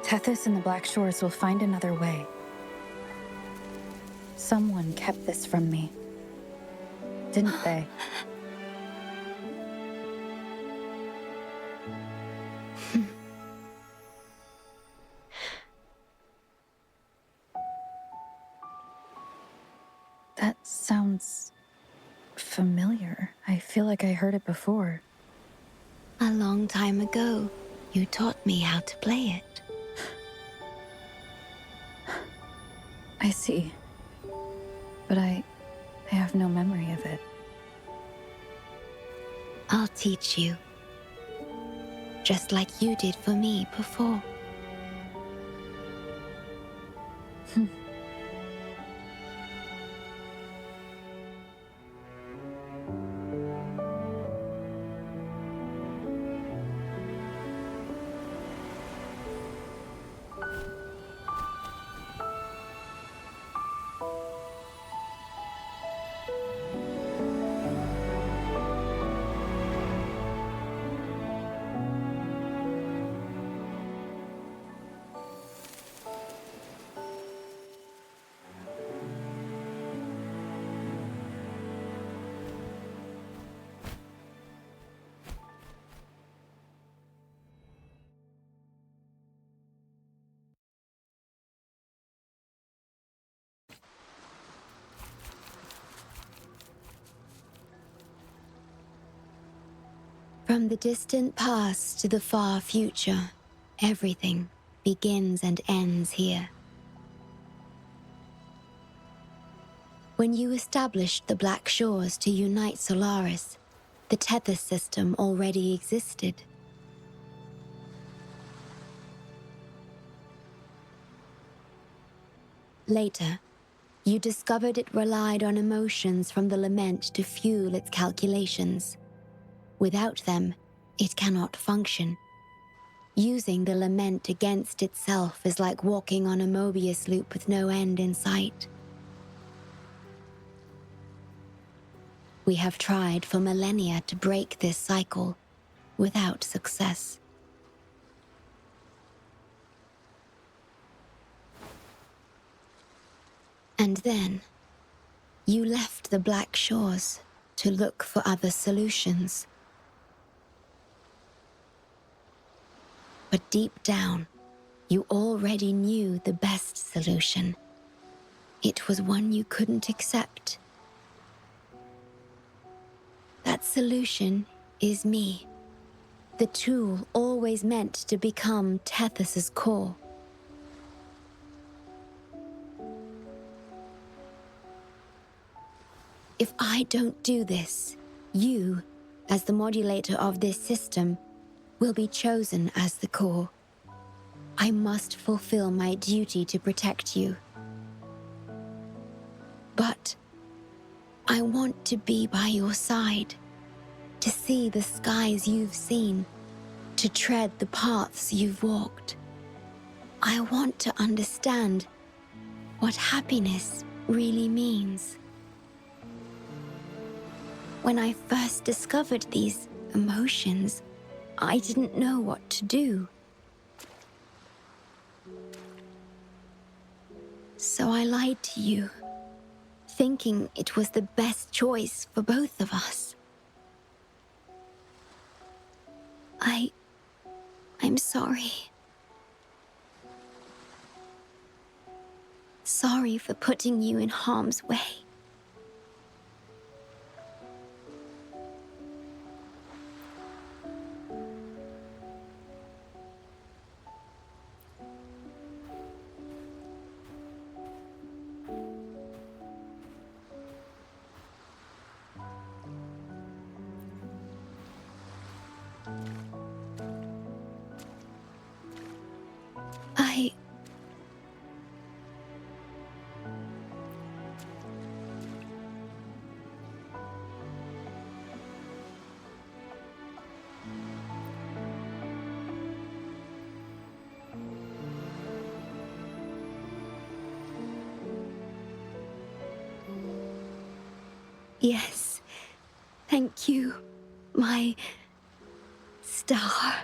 Tethys and the Black Shores will find another way. Someone kept this from me. Didn't they? That sounds familiar. I feel like I heard it before. A long time ago, you taught me how to play it. I see. But I have no memory of it. I'll teach you. Just like you did for me before. From the distant past to the far future, everything begins and ends here. When you established the Black Shores to unite Solaris, the Tethys system already existed. Later, you discovered it relied on emotions from the lament to fuel its calculations. Without them, it cannot function. Using the lament against itself is like walking on a Mobius loop with no end in sight. We have tried for millennia to break this cycle, without success. And then, you left the Black Shores to look for other solutions. But deep down, you already knew the best solution. It was one you couldn't accept. That solution is me, the tool always meant to become Tethys's core. If I don't do this, you, as the modulator of this system, will be chosen as the core. I must fulfill my duty to protect you. But I want to be by your side, to see the skies you've seen, to tread the paths you've walked. I want to understand what happiness really means. When I first discovered these emotions, I didn't know what to do. So I lied to you, thinking it was the best choice for both of us. I'm sorry. Sorry for putting you in harm's way. Yes, thank you, my star.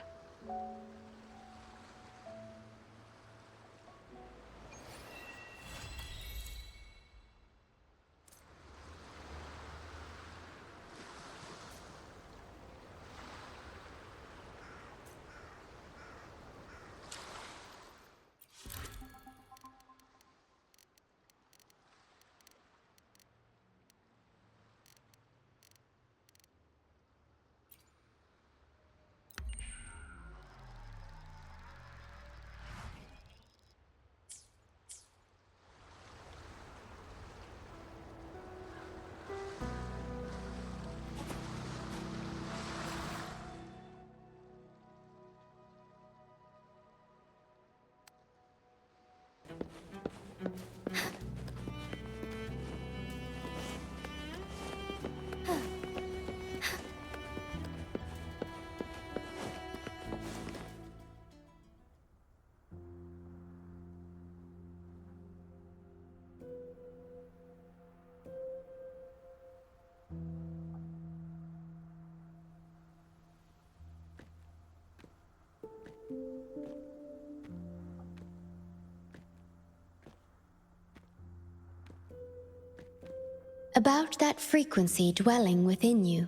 About that frequency dwelling within you.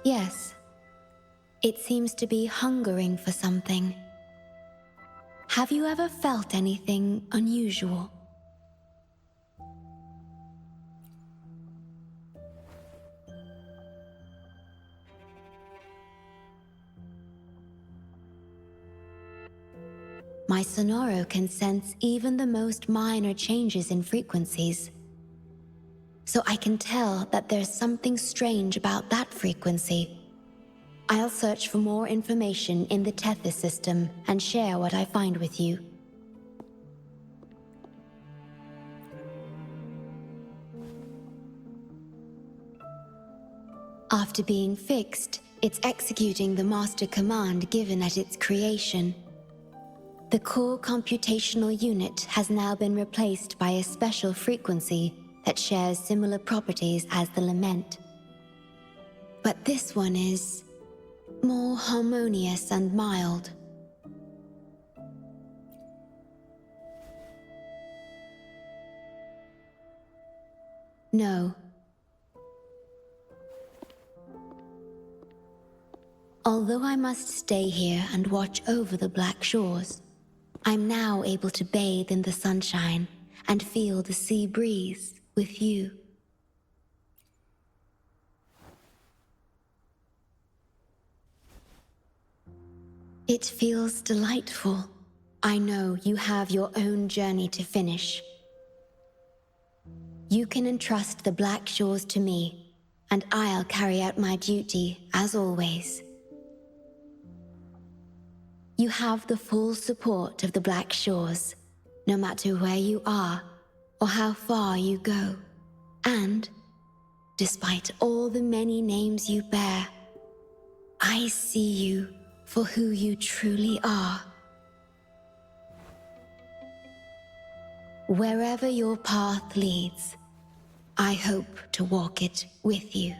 Yes, it seems to be hungering for something. Have you ever felt anything unusual? My Sonoro can sense even the most minor changes in frequencies. So I can tell that there's something strange about that frequency. I'll search for more information in the Tethys system and share what I find with you. After being fixed, it's executing the master command given at its creation. The core computational unit has now been replaced by a special frequency that shares similar properties as the lament. But this one is more harmonious and mild. No. Although I must stay here and watch over the Black Shores, I'm now able to bathe in the sunshine and feel the sea breeze with you. It feels delightful. I know you have your own journey to finish. You can entrust the Black Shores to me, and I'll carry out my duty as always. You have the full support of the Black Shores, no matter where you are or how far you go. And, despite all the many names you bear, I see you for who you truly are. Wherever your path leads, I hope to walk it with you.